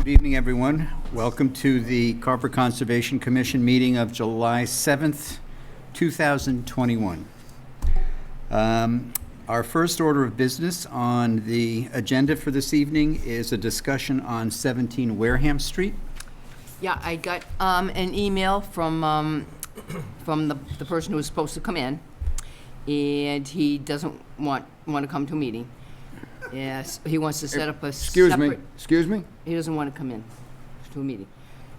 evening, everyone. Welcome to the Carver Conservation Commission meeting of July 7th, 2021. Our first order of business on the agenda for this evening is a discussion on 17 Wareham Street. Yeah, I got an email from the person who was supposed to come in, and he doesn't want to come to a meeting. Yes, he wants to set up a Excuse me? He doesn't want to come in to a meeting.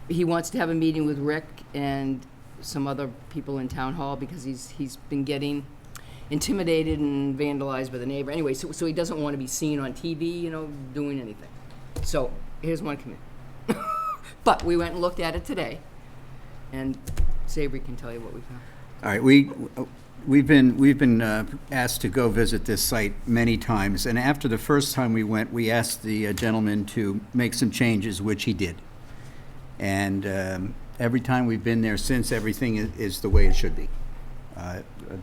He wants to have a meeting with Rick and some other people in town hall because he's been getting intimidated and vandalized by the neighbor. Anyway, so he doesn't want to be seen on TV, doing anything. So he doesn't want to come in. But we went and looked at it today, and Sabri can tell you what we found. All right, we've been asked to go visit this site many times, and after the first time we went, we asked the gentleman to make some changes, which he did. And every time we've been there since, everything is the way it should be.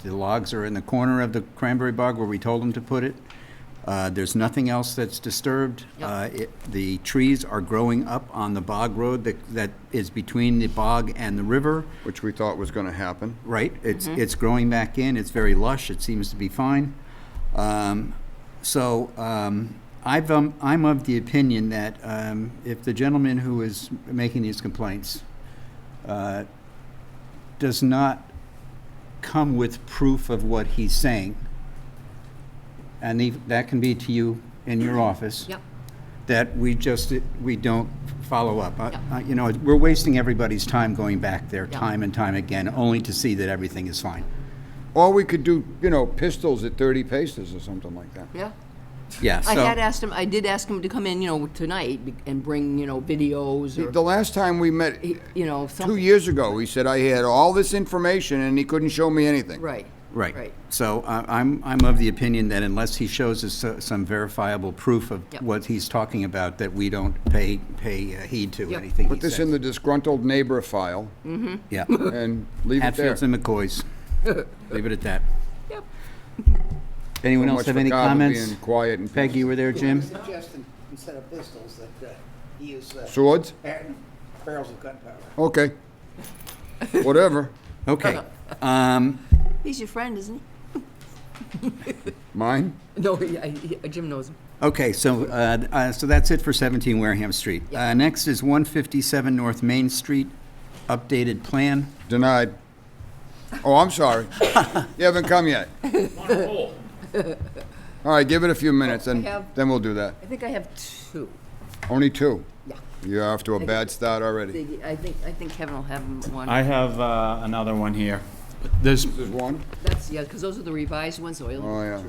The logs are in the corner of the cranberry bog where we told him to put it. There's nothing else that's disturbed. Yep. The trees are growing up on the bog road that is between the bog and the river. Which we thought was going to happen. Right, it's growing back in, it's very lush, it seems to be fine. I'm of the opinion that if the gentleman who is making these complaints does not come with proof of what he's saying, and that can be to you in your office. Yep. That we don't follow up. Yep. We're wasting everybody's time going back there Yep. time and time again, only to see that everything is fine. Or we could do, pistols at 30 paces or something like that. Yeah. Yeah, I did ask him to come in, tonight and bring, videos or, The last time we met, something. 2 years ago, he said I had all this information and he couldn't show me anything. Right. Right. So I'm of the opinion that unless he shows us some verifiable proof of Yep. what he's talking about, that we don't pay heed to Yep. anything he Put this says. in the disgruntled neighbor file Yeah. and leave it there. Hatfields and McCoys. Leave it at that. Yep. Anyone So else much have for any Carver comments? being quiet and Peg, you were there, Jim? Suggesting instead of pistols that he use Swords? barrels of gunpowder. Okay. Whatever. Okay. He's your friend, isn't Mine? he? No, Jim knows him. Okay, so that's it for 17 Wareham Street. Yeah. Next is 157 North Main Street, updated plan. Denied. Oh, I'm sorry. You haven't come yet. All right, give it a few minutes, and then we'll do that. I think I have two. Only two. Yeah. You're off to a bad start already. I think Kevin will have one. I have another one here. There's There's one? Because those are the revised ones, so Oh,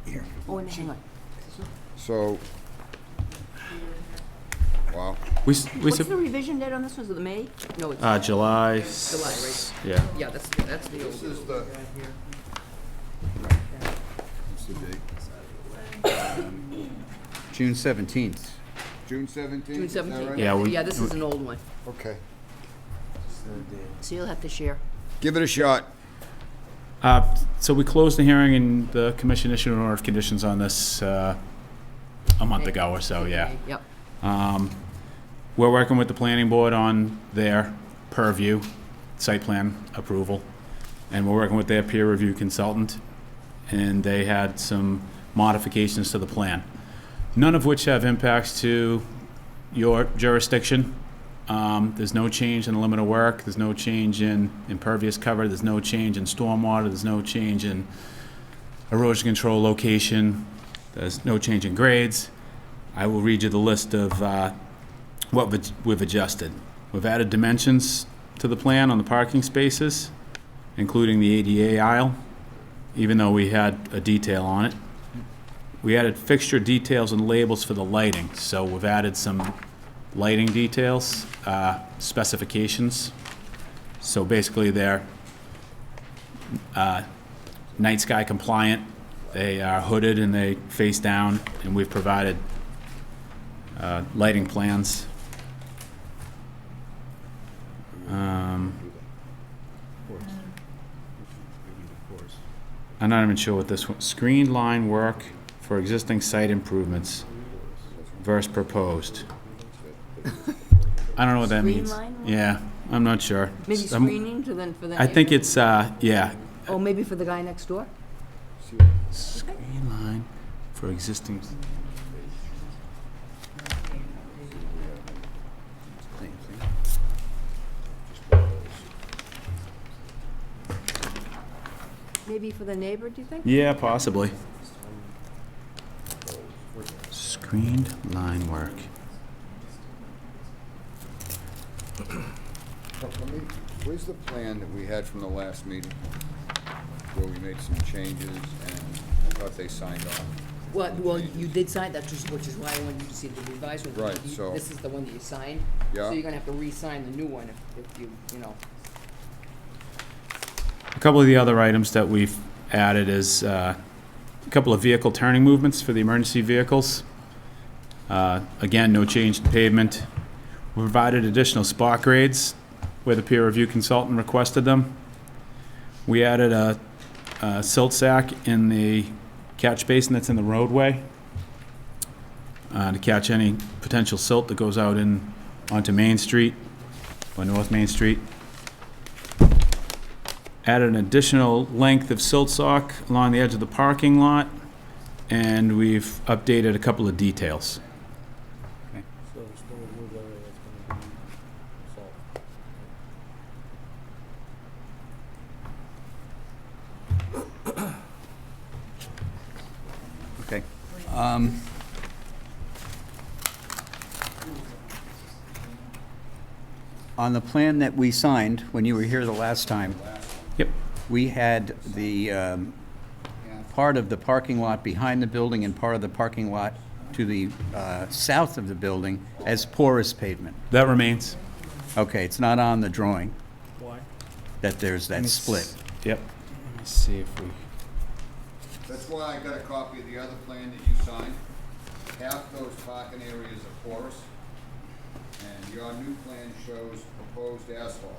yeah. Oh, and hang on. So, wow. we What's the revision date on this one? Is it the May? No, it's July. July, right? Yeah. Yeah, that's the old. This is the... What's the date? June 17th. June 17th? June is that 17th. right? Yeah, This is an old one. Okay. So you'll have to share. Give it a shot. So we closed the hearing and the commission issued an order of conditions on this a month ago or so, yeah. Yep. We're working with the planning board on their purview, site plan approval, and we're working with their peer review consultant, and they had some modifications to the plan, none of which have impacts to your jurisdiction. There's no change in the limit of work, there's no change in impervious cover, there's no change in stormwater, there's no change in erosion control location, there's no change in grades. I will read you the list of what we've adjusted. We've added dimensions to the plan on the parking spaces, including the ADA aisle, even though we had a detail on it. We added fixture details and labels for the lighting, so we've added some lighting details, specifications. So basically they're night sky compliant, they are hooded and they face down, and we've provided lighting plans. I'm not even sure what this one, screened line work for existing site improvements versus proposed. I don't know what that Screen means. line? Yeah, I'm not sure. Maybe Some- screening to then, for the I think neighbor? it's, yeah, Oh, maybe for the guy next door? screen line for existing. Maybe for the neighbor, do you think? Yeah, possibly. Screened line work. Where's the plan that we had from the last meeting? Where we made some changes and I thought they signed off. Well, you did sign that, which is why I wanted you to see the revised one. Right, so- This is the one that you signed. Yeah. So you're gonna have to re-sign the new one if you know. A couple of the other items that we've added is a couple of vehicle turning movements for the emergency vehicles. Again, no change in pavement. We provided additional spot grades where the peer review consultant requested them. We added a silt sack in the catch basin that's in the roadway to catch any potential silt that goes out onto Main Street or North Main Street. Added an additional length of silt sock along the edge of the parking lot, and we've updated a couple of details. So the snow removal area that's gonna be salt. Okay. On the plan that we signed when you were here the last time, Yep. we had the part of the parking lot behind the building and part of the parking lot to the south of the building as porous pavement. That remains. Okay, it's not on the drawing Why? that there's that split. Yep. Let me see if we. That's why I got a copy of the other plan that you signed. Half those parking areas are porous, and your new plan shows proposed asphalt.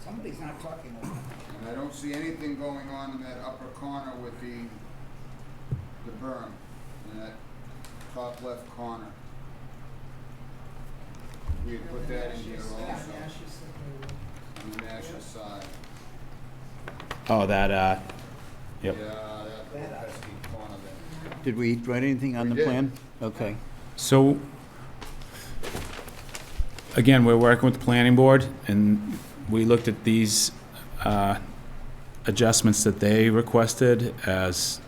Somebody's not talking about it. And I don't see anything going on in that upper corner with the berm, in that top left corner. We had put that in here also, on the Nash's side. Oh, that. Yeah, Yep. that pesky corner there. Did we write anything on We the did. plan? Okay. So, again, we're working with the planning board, and we looked at these adjustments that they requested as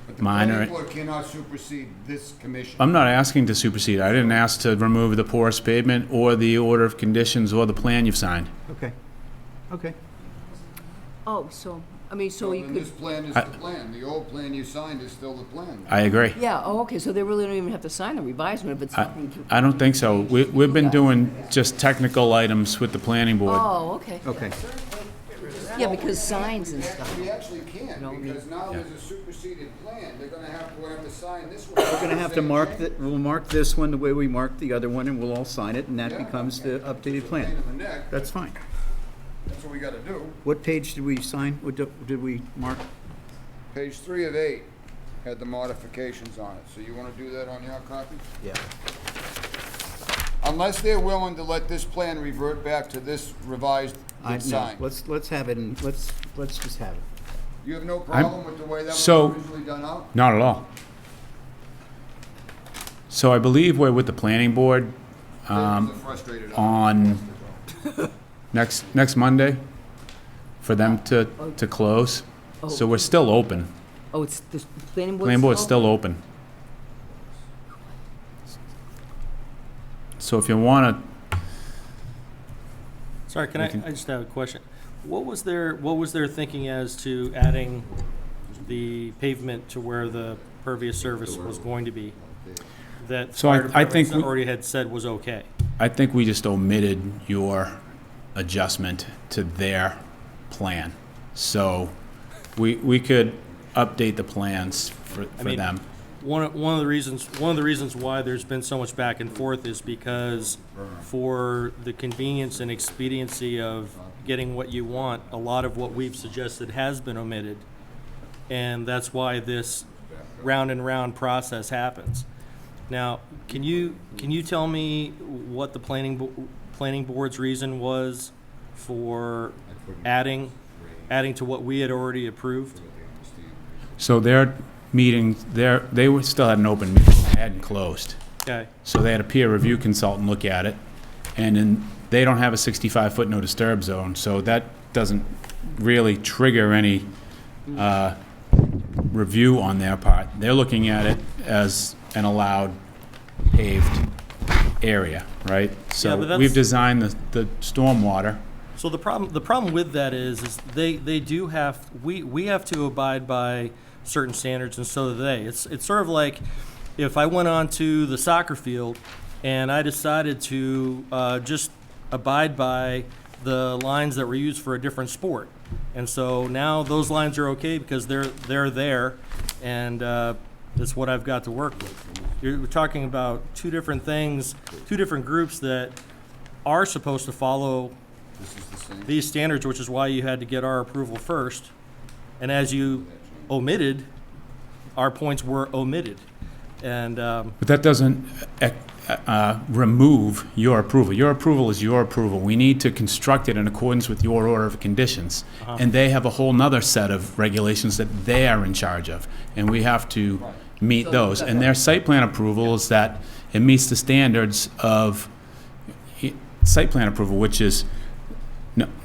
But the minor. planning board cannot supersede this commission. I'm not asking to supersede. I didn't ask to remove the porous pavement or the order of conditions or the plan you've signed. Okay. Okay. Oh, so, I mean, so you then could, this plan is the plan. The old plan you signed is still the plan. I agree. yeah, oh, okay, so they really don't even have to sign the revised one if it's something to. I don't think so. We've been doing just technical items with the planning board. Oh, okay. Okay. Yeah, because signs and We stuff. we actually can't, No, we- because now Yeah. there's a superseded plan. They're gonna have to sign this one. We're gonna have to mark that, we'll mark this one the way we marked the other one, and we'll all sign it, and that Yeah. becomes the updated Pain plan. in the neck, That's fine. that's what we gotta do. What page did we sign? What did we mark? Page 3 of 8 had the modifications on it, so you wanna do that on your copy? Yeah. Unless they're willing to let this plan revert back to this revised No, design. let's have it, and let's just have it. You have no problem with the way that was So- originally done out? Not at all. So I believe we're with the planning board They're frustrated. on next Monday for them to close. So we're still open. Oh, it's, the planning board's. Planning board's still still open. So if you want to, Sorry, can We I can- just have a question? What was their thinking as to adding the pavement to where the pervious surface was going to be? That So I fire think department already had said was okay. I think we just omitted your adjustment to their plan. So we could update the plans for mean, them. One of the reasons why there's been so much back and forth is because for the convenience and expediency of getting what you want, a lot of what we've suggested has been omitted. And that's why this round and round process happens. Now, can you tell me what the planning board's reason was for adding to what we had already approved? So their meetings, still had an open meeting, they hadn't closed. Okay, So they had a peer review consultant look at it, and then they don't have a 65-foot no disturb zone, so that doesn't really trigger any review on their part. They're looking at it as an allowed paved area, right? Yeah, but So that's- we've designed the stormwater. so the problem with that is they do have, we have to abide by certain standards, and so do they. It's sort of like if I went onto the soccer field and I decided to just abide by the lines that were used for a different sport. And so now those lines are okay because they're there, and that's what I've got to work with. We're talking about two different things, two different groups that are supposed to follow This is the same. these standards, which is why you had to get our approval first. And as you omitted, our points were omitted. And But that doesn't remove your approval. Your approval is your approval. We need to construct it in accordance with your order of conditions. And they have a whole nother set of regulations that they are in charge of, and we have to meet So- those. And their site plan approval is that it meets the standards of site plan approval, which is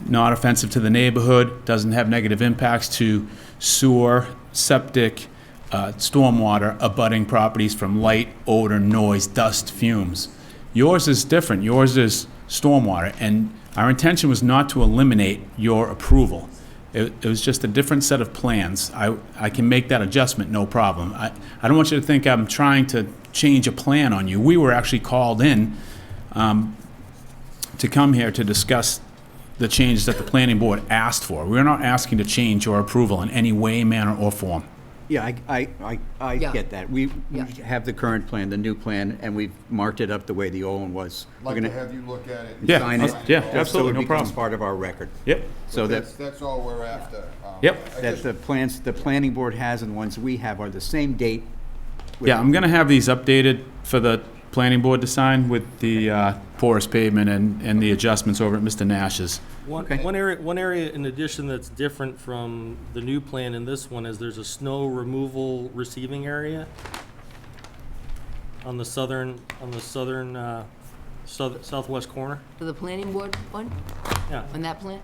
not offensive to the neighborhood, doesn't have negative impacts to sewer, septic, stormwater, abutting properties from light, odor, noise, dust, fumes. Yours is different. Yours is stormwater, and our intention was not to eliminate your approval. It was just a different set of plans. I can make that adjustment, no problem. I don't want you to think I'm trying to change a plan on you. We were actually called in to come here to discuss the changes that the planning board asked for. We're not asking to change your approval in any way, manner, or form. Yeah, I Yeah. get that. We Yeah. have the current plan, the new plan, and we've marked it up the way the old one was. We're Like to gonna have you look at it. and Yeah, sign sign it. it. yeah, just so absolutely, it no becomes problem. part of our record. Yep. So that, That's all we're after. Yep. I that just- the plans, the planning board has and the ones we have are the same date. with- Yeah, I'm gonna have these updated for the planning board to sign with the porous pavement and the adjustments over at Mr. Nash's. Okay. One area in addition that's different from the new plan in this one is there's a snow removal receiving area on the southwest corner. For the planning board one, Yeah. on that plan?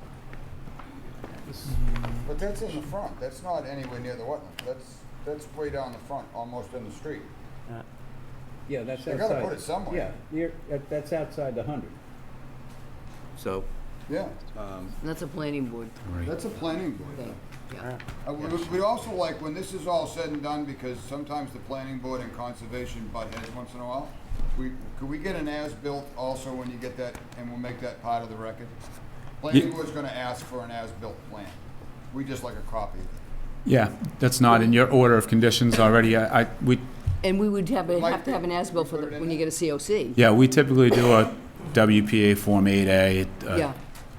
But that's in the front. That's not anywhere near the wetland. That's way down the front, almost in the street. Yeah. Yeah, that's They gotta put it somewhere. that's outside the 100. So, Yeah, And that's a planning board that's a planning board. thing, yeah. We also like, when this is all said and done, because sometimes the planning board and conservation butt heads once in a while, could we get an as-built also when you get that, and we'll make that part of the record? Planning board's gonna ask for an as-built plan. We just like a copy of it. Yeah, that's not in your order of conditions already. And we would have Might to have an as-built for put it in when you get a COC. Yeah, we typically do a WPA Form 8A, Yeah.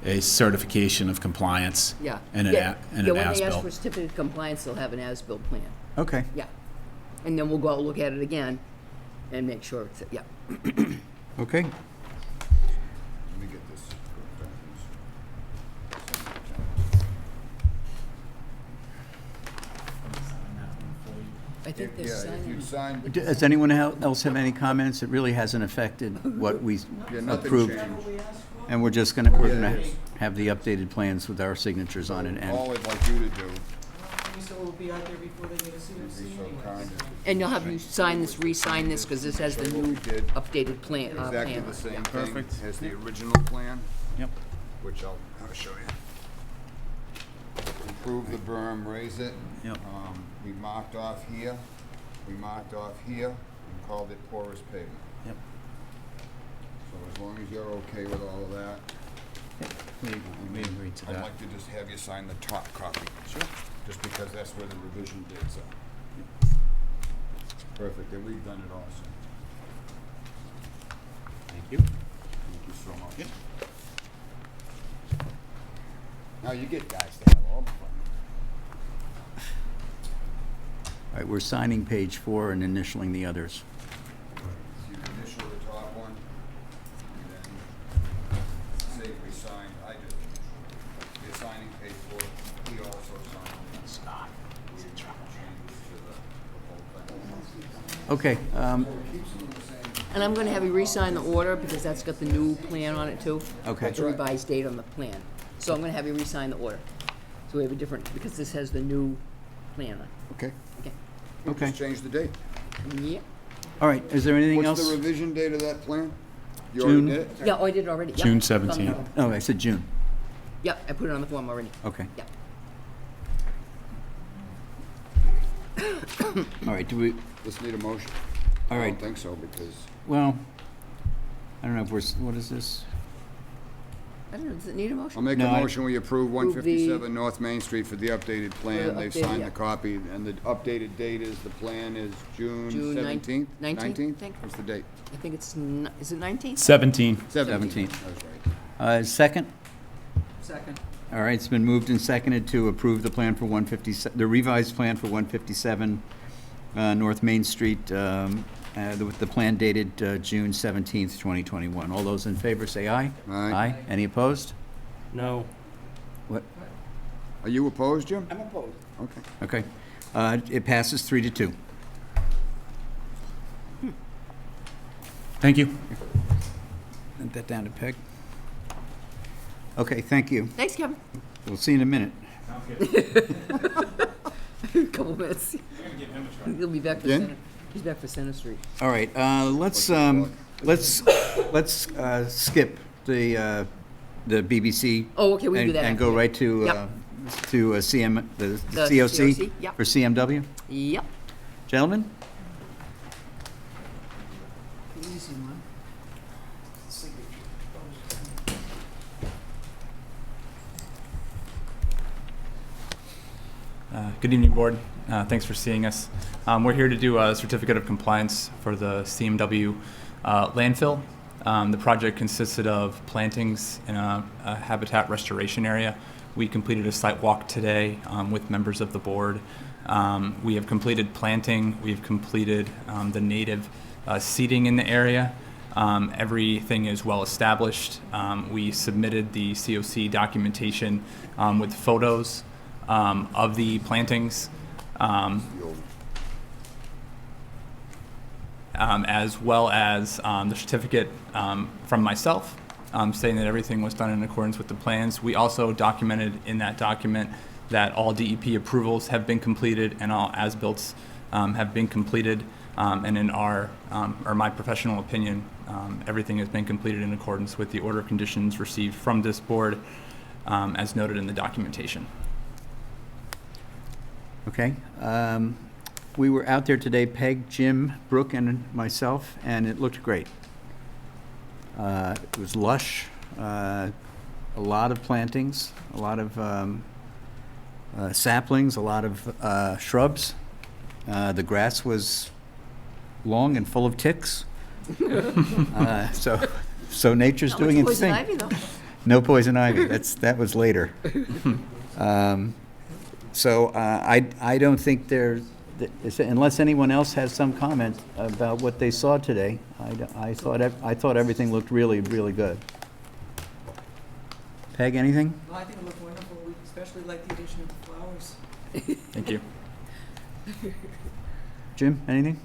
a certification of compliance. Yeah. And Yeah, an when they ask for as-built. certificate of compliance, they'll have an as-built plan, okay. yeah. And then we'll go out and look at it again and make sure it's, yeah. Okay. Let me get this. I think they're Yeah, if signing. you sign, Does anyone else have any comments? It really hasn't affected what we yeah, nothing approved. changed. And we're gonna have the updated plans with our signatures on it. All And I'd like you to do, So we'll be out there before they get a be COC so anyway. kind, And you'll have you sign this, re-sign this, because this has the Show what new we did. updated plan, exactly plan. the same Yeah. thing Perfect. as the original plan. Yep. Which I'll show you. Improve the berm, raise it. Yep. We marked off here, and called it porous pavement. Yep. So as long as you're okay with all of that, We agree to I'd that. like to just have you sign the top copy. Sure. Just because that's where the revision dates are. Perfect, and we've done it also. Thank you. Thank you so much. Now you get guys to have all the fun. all right, we're signing page 4 and initialing the others. Okay, And I'm gonna have you re-sign the order, because that's got the new plan on it too. Okay. That's a revised date on the plan. So I'm gonna have you re-sign the order. So we have a different, because this has the new plan on it. Okay. Okay. okay. Just change the date. Yep. All right, is there anything What's else? the revision date of that plan? You June. already did it? Yeah, oh, I did it already. Yep. June It's on the 17th. form. Oh, I said June. Yep, I put it on the form already. Okay. Yep. All right, do we, Let's need a motion. all I right, don't think so, because well, I don't know if we're, what is this? I don't know, does it need a I'll motion? make No, a I- motion, we approve Approve the- 157 North Main Street for the updated plan. They've updated, signed yeah. the copy, and the updated date is, the plan is June June 17th? 19th, I think. What's the date? I think it's, is it 19th? 17. 17th. That's right. Second? Second. All right, it's been moved and seconded to approve the plan for the revised plan for 157 North Main Street, with the plan dated June 17th, 2021. All those in favor say aye. Aye. Any opposed? No. What? Are you opposed, Jim? I'm opposed. Okay. Okay. It passes 3-2. Thank you. Send that down to Peg. Okay, thank you. Thanks, Kevin. We'll see you in a minute. Couple minutes. He'll be back for Again? Center. He's back for Center Street. All right, let's skip the BBC. Oh, okay, we can do that And go after. right to, Yep. CM, the The COC COC, yep. for CMW. Yep. Gentlemen? Easy one. Good evening, Board. Thanks for seeing us. We're here to do a certificate of compliance for the CMW landfill. The project consisted of plantings in a habitat restoration area. We completed a site walk today with members of the board. We have completed planting. We've completed the native seeding in the area. Everything is well established. We submitted the COC documentation with photos of the plantings, as well as the certificate from myself saying that everything was done in accordance with the plans. We also documented in that document that all DEP approvals have been completed and all as-builts have been completed. And in our, or my professional opinion, everything has been completed in accordance with the order of conditions received from this board as noted in the documentation. Okay. We were out there today, Peg, Jim, Brooke, and myself, and it looked great. It was lush, a lot of plantings, a lot of saplings, a lot of shrubs. The grass was long and full of ticks. So nature's Not doing much its poison thing. ivy, though. No poison ivy. That was later. So I don't think there's, unless anyone else has some comment about what they saw today, I thought everything looked really, really good. Peg, anything? No, I think it looked wonderful. We especially like the addition of the flowers. Thank you. Jim, anything?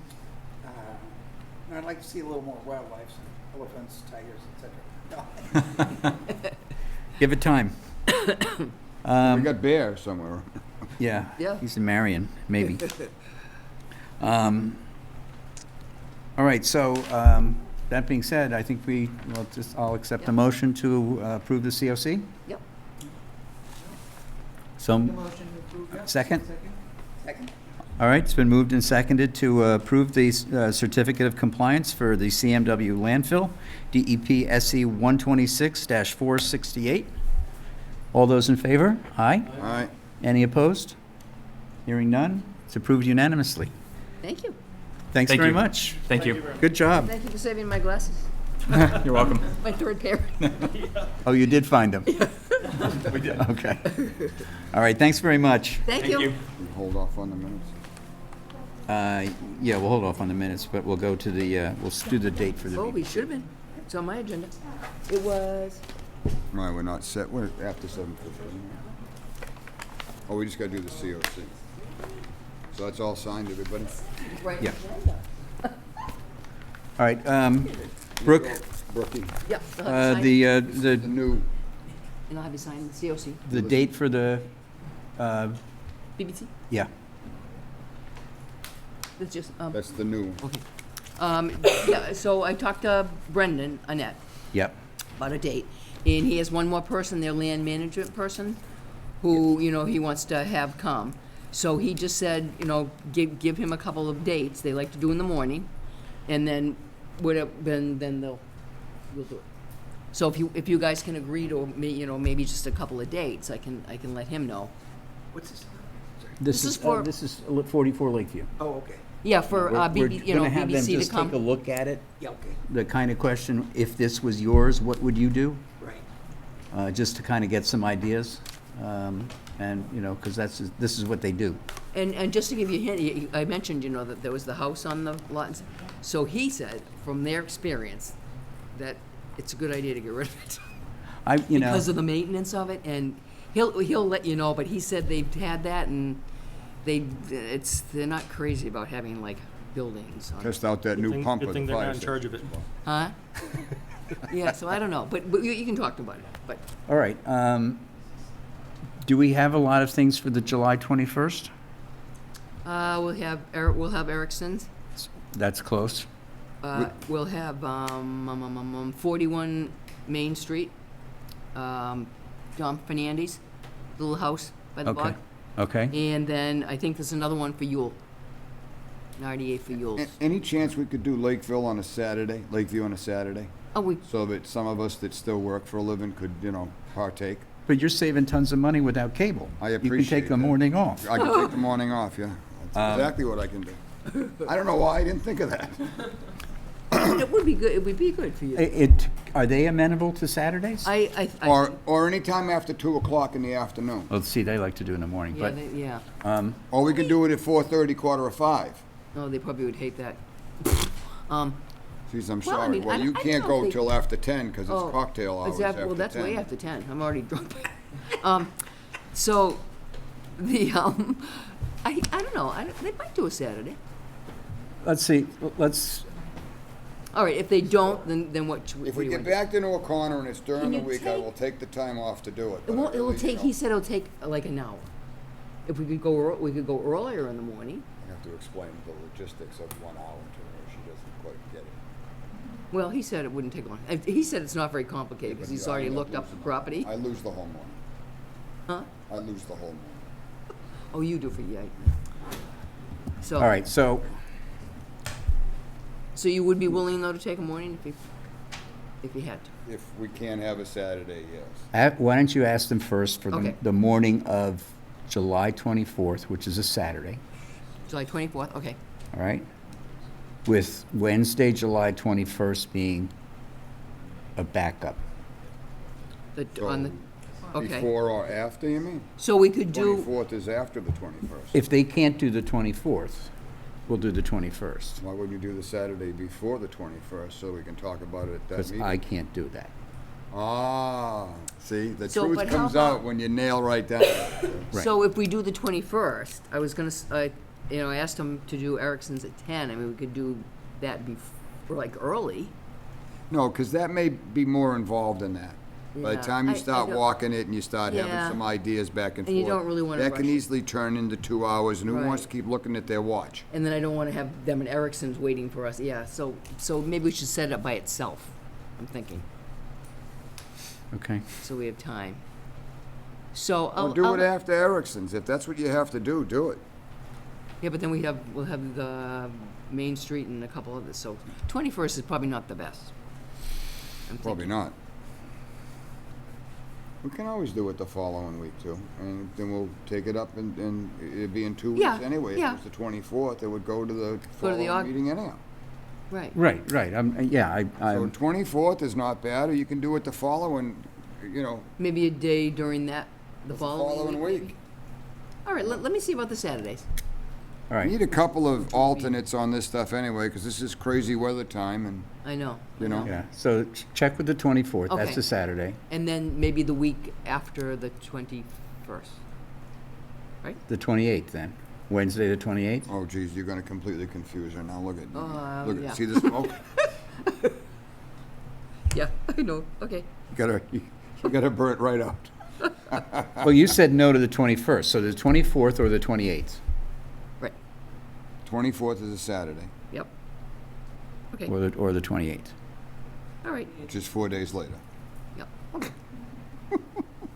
I'd like to see a little more wildlife, elephants, tigers, etc. No. Give it time. We got bear somewhere. Yeah. Yeah. He's in Marion, maybe. All right, so that being said, I think I'll accept a motion to approve the COC. Yep. So, The motion to approve, yeah. second? Second. All right, it's been moved and seconded to approve the certificate of compliance for the CMW landfill, DEP SE 126-468. All those in favor? Aye. All right. Any opposed? Hearing none, it's approved unanimously. Thank you. Thanks Thank very you. much. Thank you. Good job. Thank you for saving my glasses. You're welcome. My third pair. Oh, you did find them? We did. Okay. All right, thanks very much. Thank Thank you. We hold off on the minutes. Yeah, we'll hold off on the minutes, but we'll go to the, we'll do the date for the Oh, we meeting. should have been. It's on my agenda. It was, All right, we're not set, we're after 7:15. Oh, we just gotta do the COC. So that's all signed, everybody? right Yeah. agenda. All right, Brooke, Yep. they'll have to sign it, The the new, And I'll have you sign the COC, date for the, BBC. yeah, That's just, that's the new. okay. Yeah, so I talked to Brendan, Annette, yep. about a date, and he has one more person, their land management person, who, you know, he wants to have come. So he just said, you know, give him a couple of dates, they like to do in the morning, and then, whatever, then we'll do it. So if you guys can agree to, you know, maybe just a couple of dates, I can let him know. What's this? Sorry. This is for- This is 44 Lakeview. Oh, okay. Yeah, for, We're you know, gonna have them BBC to just take a come. look at it. Yeah, okay, The kind of question, if this was yours, what would you do? right. Just to kind of get some ideas. And, you know, because this is what they do. And just to give you a hint, I mentioned, you know, that there was the house on the lot. So he said, from their experience, that it's a good idea to get rid of it. You know, Because of the maintenance of it, and he'll let you know, but he said they've had that, and they're not crazy about having, like, buildings on it. Test out that new pump Good with thing the they're fire not in charge of station. it. Huh? Yeah, so I don't know, but you can talk to him about it, but. all right. Do we have a lot of things for the July 21st? We'll have Erickson's. That's close. We'll have 41 Main Street, John Fernandes, little house by the Okay. bog. Okay. And then I think there's another one for Yule. An RDA for Yule's. Any chance we could do Lakeville on a Saturday, Lakeview on a Saturday? Oh, we, So that some of us that still work for a living could, you know, partake? But you're saving tons of money without cable. I You can appreciate take the that. morning off. I can take the morning off, yeah. That's exactly what I can do. I don't know why I didn't think of that. it would be good, it would be good for you. Are they amenable to Saturdays? I Or any time after 2 o'clock in the afternoon. Let's see, they like to do in the morning, yeah, but yeah. Or we could do it at 4:30, 4:45. No, they probably would hate that. Geez, I'm Well, I sorry. mean, Well, I you don't can't go think- till after 10 because it's Oh, cocktail hours is that- after 10. Well, that's way after 10. I'm already drunk. So, the, I don't know, they might do a Saturday. let's see, All right, if they don't, then what? If what we do you get want? backed into a corner and it's during Can the you week, I take- will take the time off to do it. It but I won't, it'll really, take, you know, he said it'll take like an hour. If we could go, we could go earlier in the morning. I have to explain the logistics of 1 hour to her. She doesn't quite get it. Well, he said it wouldn't take long. He said it's not very complicated because he's Yeah, I already end up looked up the losing property. I lose the whole morning. Huh? I lose the whole morning. Oh, you do for, yeah. So. all right, so, So you would be willing though to take a morning if you had to? If we can't have a Saturday, yes. why don't you ask them first for Okay. the morning of July 24th, which is a Saturday, July 24th, okay. all right? With Wednesday, July 21st being a backup. On the, okay. Before or after, you mean? So we could do, 24th is after the 21st. If they can't do the 24th, we'll do the 21st, Why wouldn't you do the Saturday before the 21st so we can talk about it at that because meeting? I can't do that. Ah, see, the So, truth but how comes about- out when you nail right down. Right. so if we do the 21st, I was gonna, I asked him to do Erickson's at 10. I mean, we could do that like early. No, because that may be more involved in that. By Yeah, the time you I start don't- walking it and you start having Yeah. some ideas back and forth. And you don't really wanna That can rush it. easily turn into 2 hours, and who wants to Right. keep looking at their watch? And then I don't want to have them and Erickson's waiting for us. Yeah, so maybe we should set it up by itself, I'm thinking, Okay, so we have time. So Or do it after Erickson's. If that's what you have to do, do it. Yeah, but then we'll have the Main Street and a couple others, so 21st is probably not the best. I'm Probably thinking. not. We can always do it the following week too, and then we'll take it up and it'd be in 2 weeks Yeah, anyway. If yeah. it was the 24th, it would go to the Go to the following Aug- meeting anyhow. Right. right, So I'm, 24th is not bad, or you can do it the following, you know, Maybe a day during that, the the following following week. week. maybe? All right, let me see about the Saturdays. all right. Need a couple of alternates on this stuff anyway, because this is crazy weather time, and I know. You know? Yeah, so check with the 24th, that's Okay. a Saturday. And then maybe the week after the 21st. The 28th then, Wednesday the 28th? oh geez, you're gonna completely confuse her now. Look at yeah. see the smoke? Yeah, I know, okay. You gotta burn it right out. Well, you said no to the 21st, so the 24th or the 28th? Right, 24th is a Saturday, yep. Okay, Or the 28th? all right, which is 4 days later. yep, okay.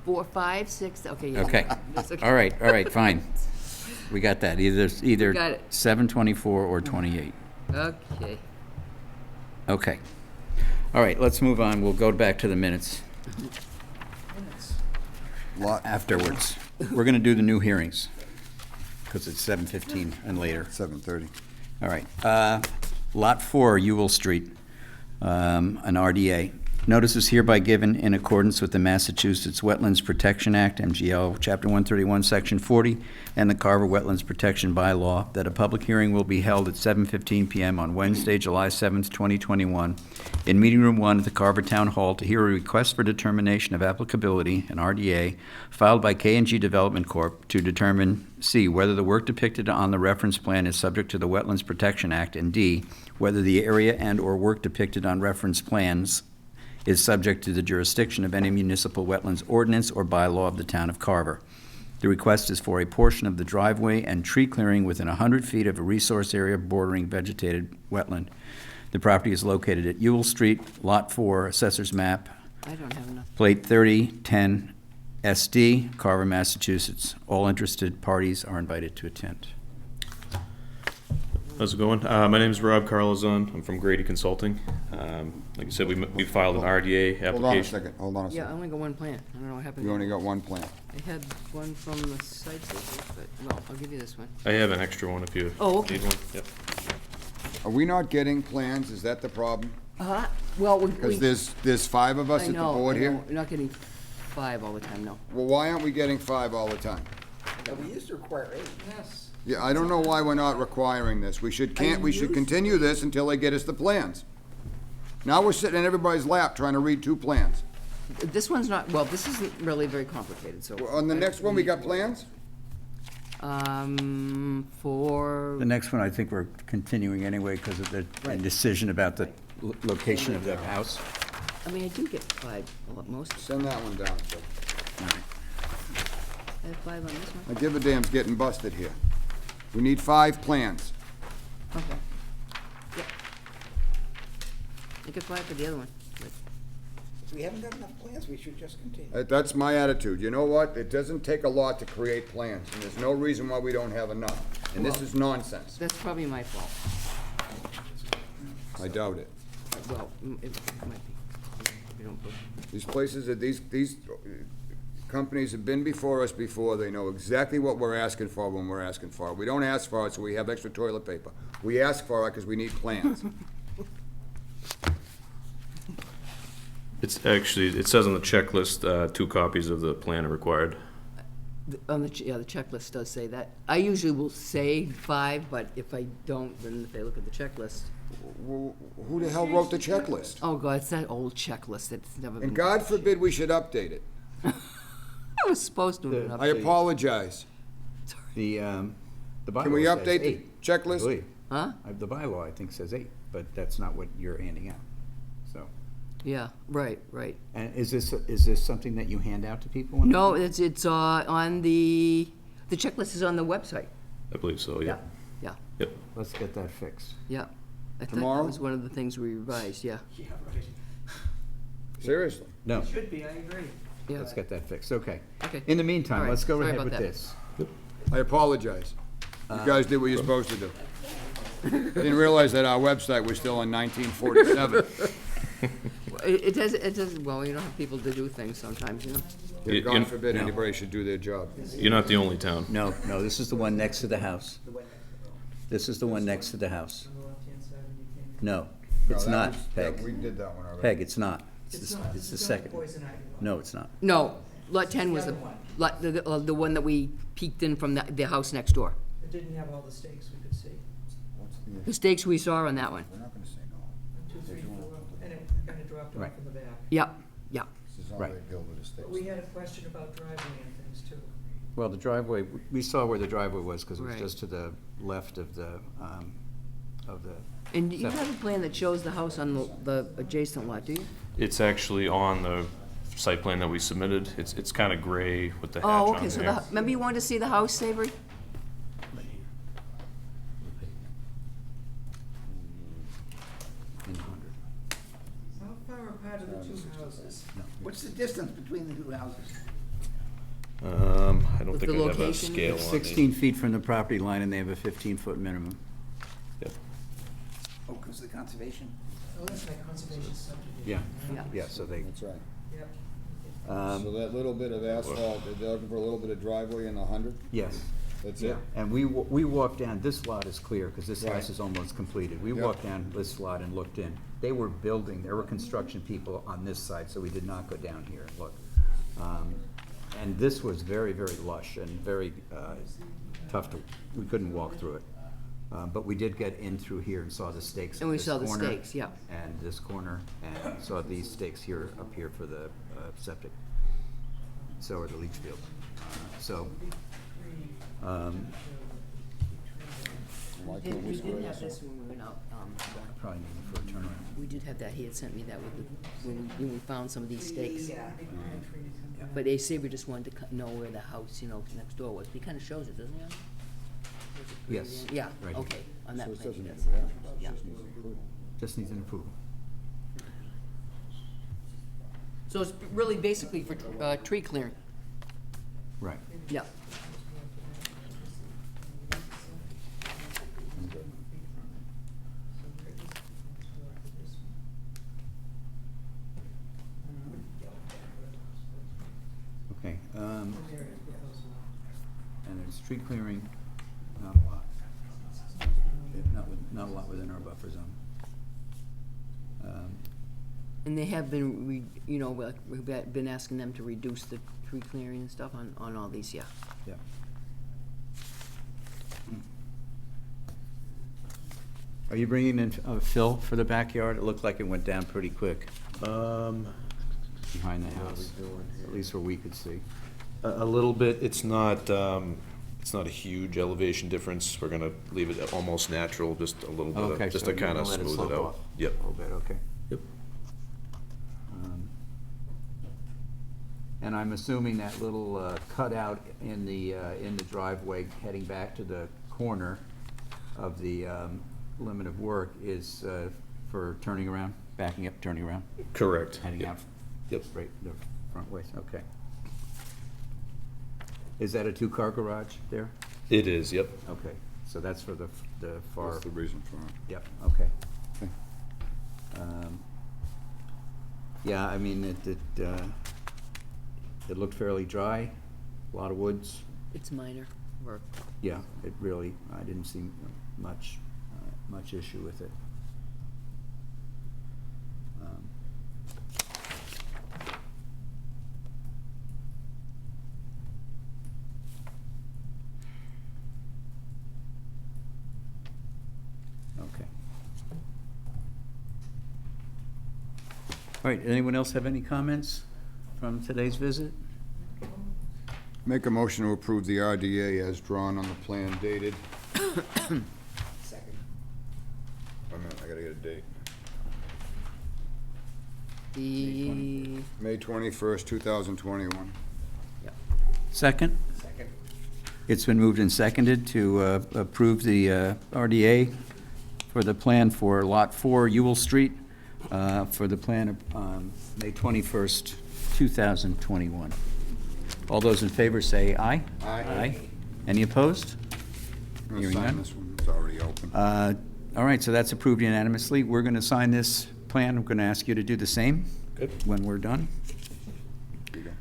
4, 5, 6, okay, yeah. Okay. That's All right, fine. We got that, either got it. 7/24 or 28. Okay, Okay. All right, let's move on. We'll go back to the minutes Lot afterwards. We're going to do the new hearings, because it's 7:15 and later. 7:30. All right. Lot 4, Ewell Street, an RDA. Notice is hereby given in accordance with the Massachusetts Wetlands Protection Act, MGL, Chapter 131, Section 40, and the Carver Wetlands Protection Bylaw, that a public hearing will be held at 7:15 PM on Wednesday, July 7th, 2021, in Meeting Room 1 at the Carver Town Hall to hear a request for determination of applicability, an RDA, filed by K&G Development Corp. To determine, C, whether the work depicted on the reference plan is subject to the Wetlands Protection Act, and D, whether the area and/or work depicted on reference plans is subject to the jurisdiction of any municipal wetlands ordinance or bylaw of the town of Carver. The request is for a portion of the driveway and tree clearing within 100 feet of a resource area bordering vegetated wetland. The property is located at Ewell Street, Lot 4, Assessor's Map, I don't have enough. Plate 3010 SD, Carver, Massachusetts. All interested parties are invited to attend. How's it going? My name is Rob Carlazon. I'm from Grady Consulting. Like I said, we filed an RDA application. Hold on a Yeah, I second. only got one plan, I don't know what happened. You only got one plan. I had one from the site visit, but, well, I'll give you this one. I have an extra one if you Oh, okay. need one. Yep. Are we not getting plans? Is that the problem? Well, we. Because there's 5 of us I at the know, board I here? know. We're not getting 5 all the time, no. Well, why aren't we getting 5 all the time? Yeah, we used to require 8. Yes. Yeah, I don't know why we're not requiring this. We should continue this until they get us the plans. Now we're sitting in everybody's lap trying to read 2 plans. This one's not, well, this isn't really very complicated, so. On the next one, we got plans? For, The next one, I think we're continuing anyway because of the decision about the location of the house. I mean, I do get 5, well, at most. Send that one down, Phil. I have 5 on this one. My dividend's getting busted here. We need 5 plans. Okay. Yep. I get 5 for the other one, but If we haven't got enough plans, we should just continue. That's my attitude. You know what? It doesn't take a lot to create plans, and there's no reason why we don't have enough. And this is nonsense. that's probably my fault. I doubt it. Well, it might be. We don't put- These places, these companies have been before us before. They know exactly what we're asking for when we're asking for it. We don't ask for it so we have extra toilet paper. We ask for it because we need plans. It's actually, it says on the checklist, 2 copies of the plan are required. On the, yeah, the checklist does say that. I usually will say 5, but if I don't, then if they look at the checklist. Who the hell wrote the checklist? Oh, God, it's that old checklist that's never been. And God forbid we should update it. I was supposed to. have been I updated. apologize. The bylaw Can we says update the 8, I checklist? believe. Huh? The bylaw, I think, says 8, but that's not what you're handing out, so. Yeah, right. And is this something that you hand out to people? No, it's on the checklist is on the website. I believe so, yeah. Yeah, Yep. Let's get that fixed. yeah. I thought Tomorrow? that was one of the things we revised, yeah. Yeah, right. Seriously. No, Should be, I agree. Yeah. let's get that fixed, okay. Okay. In the All meantime, right, let's go sorry ahead about with that. this. I apologize. You guys did what you're supposed to do. I didn't realize that our website was still in 1947. It does, well, you don't have people to do things sometimes, you know? You- God you- forbid anybody should do their job. You're not the only town. No, this is the one next to the house. This is the one next to the house. On the left-hand side when you came. No, No, it's that not, was- Peg. We did that one already. Peg, it's not. It's not. It's the It's second. only poison ivy one. No, it's not. No, lot 10 was The the, other one. the one that we peeked in from the house next door. It didn't have all the stakes we could see. What's the issue? The stakes we saw on that one. We're not gonna say no. 1, 2, 3, 4, and it kind of dropped Right. off in the back. Yeah. This is all Right. that Gilbert Estates. But we had a question about driveway and things too. Well, the driveway, we saw where the driveway was because it was Right. just to the left of the of the. And you septic. have a plan that shows the house on the adjacent lot, do you? It's actually on the site plan that we submitted. It's kind of gray with the hatch Oh, on okay, so there. remember you wanted to see the house, Savory? In 100. How far apart are the two houses? What's the distance between the two houses? I don't With think the I have a location? scale It's on 16 feet from the property line, and they have a 15-foot minimum. Yep. Oh, because of the conservation? Oh, that's right, conservation subdivision. Yeah, Yeah. yeah, so they, That's right. Yep. So that little bit of asphalt, they're looking for a little bit of driveway in the 100? yes. That's Yeah, it? and we walked down, this lot is clear, because this Right. house is almost completed. We Yep. walked down this lot and looked in. They were building, there were construction people on this side, so we did not go down here and look. And this was very, very lush and very tough to, we couldn't walk through it. But we did get in through here and saw the stakes. And at we this saw the corner stakes, yeah. And this corner, and saw these stakes here, up here for the septic. So, or the leach field. So, Why We can't we did square have this this when we went out, probably need it for a turnaround. we did have that, he had sent me that with the, when we found some of these stakes. But Savory just wanted to know where the house, next door was. He kind of shows it, doesn't he? Yes. Yeah, right here. okay, on that So it plan he doesn't does. need variance, Yeah. it just needs approval. Just needs an approval. So it's really basically for tree clearing. Right. Yeah. Okay, and it's tree clearing, not a lot. Not a lot within our buffer zone. And they have been, we've been asking them to reduce the tree clearing and stuff on all these, yeah. Yeah. Are you bringing in fill for the backyard? It looked like it went down pretty quick behind the house, at least where we could see. A little bit. It's not a huge elevation difference. We're gonna leave it almost natural, just a little bit, Okay, just so to you're kind of gonna let it smooth slope it out. off Yep. A little bit, okay. Yep. And I'm assuming that little cutout in the driveway heading back to the corner of the limit of work is for turning around, backing up, turning around, Correct. heading Yep. out Yep. straight, the front ways, okay. Is that a two-car garage there? It is. Yep. Okay, so that's for the far, That's the reason for it. yep, okay. Okay. Yeah, I mean, it looked fairly dry, a lot of woods. It's minor work. Yeah, it really, I didn't see much issue with it. Okay. All right, anyone else have any comments from today's visit? Make a motion to approve the RDA as drawn on the plan dated. Second. Oh, no, I gotta get a date. The, May 21st, 2021. Second? Second. It's been moved and seconded to approve the RDA for the plan for Lot 4 Ewell Street for the plan of May 21st, 2021. All those in favor say aye. Aye. Any opposed? I'm gonna Hearing sign none. this one, it's already open. All right, so that's approved unanimously. We're going to sign this plan. I'm going to ask you to do the same Good. when we're done. Here you go.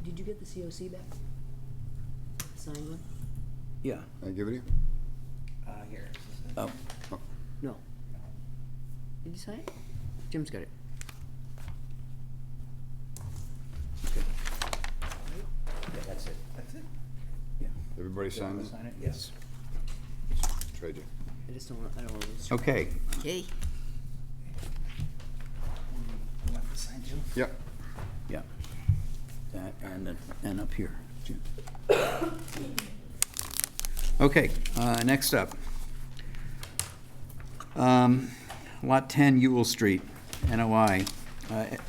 did you get the COC back? The signed one? Yeah. Can I give it to you? Here. Oh, No. Did you sign it? Jim's got it. yeah, that's it. That's it? Yeah. Everybody sign this? Sign it? Yes. Trade you. I just don't want to. Okay. Okay. You want to sign too? Yep. Yeah. That and up here, Jim. Okay, next up. Lot 10 Ewell Street, NOI,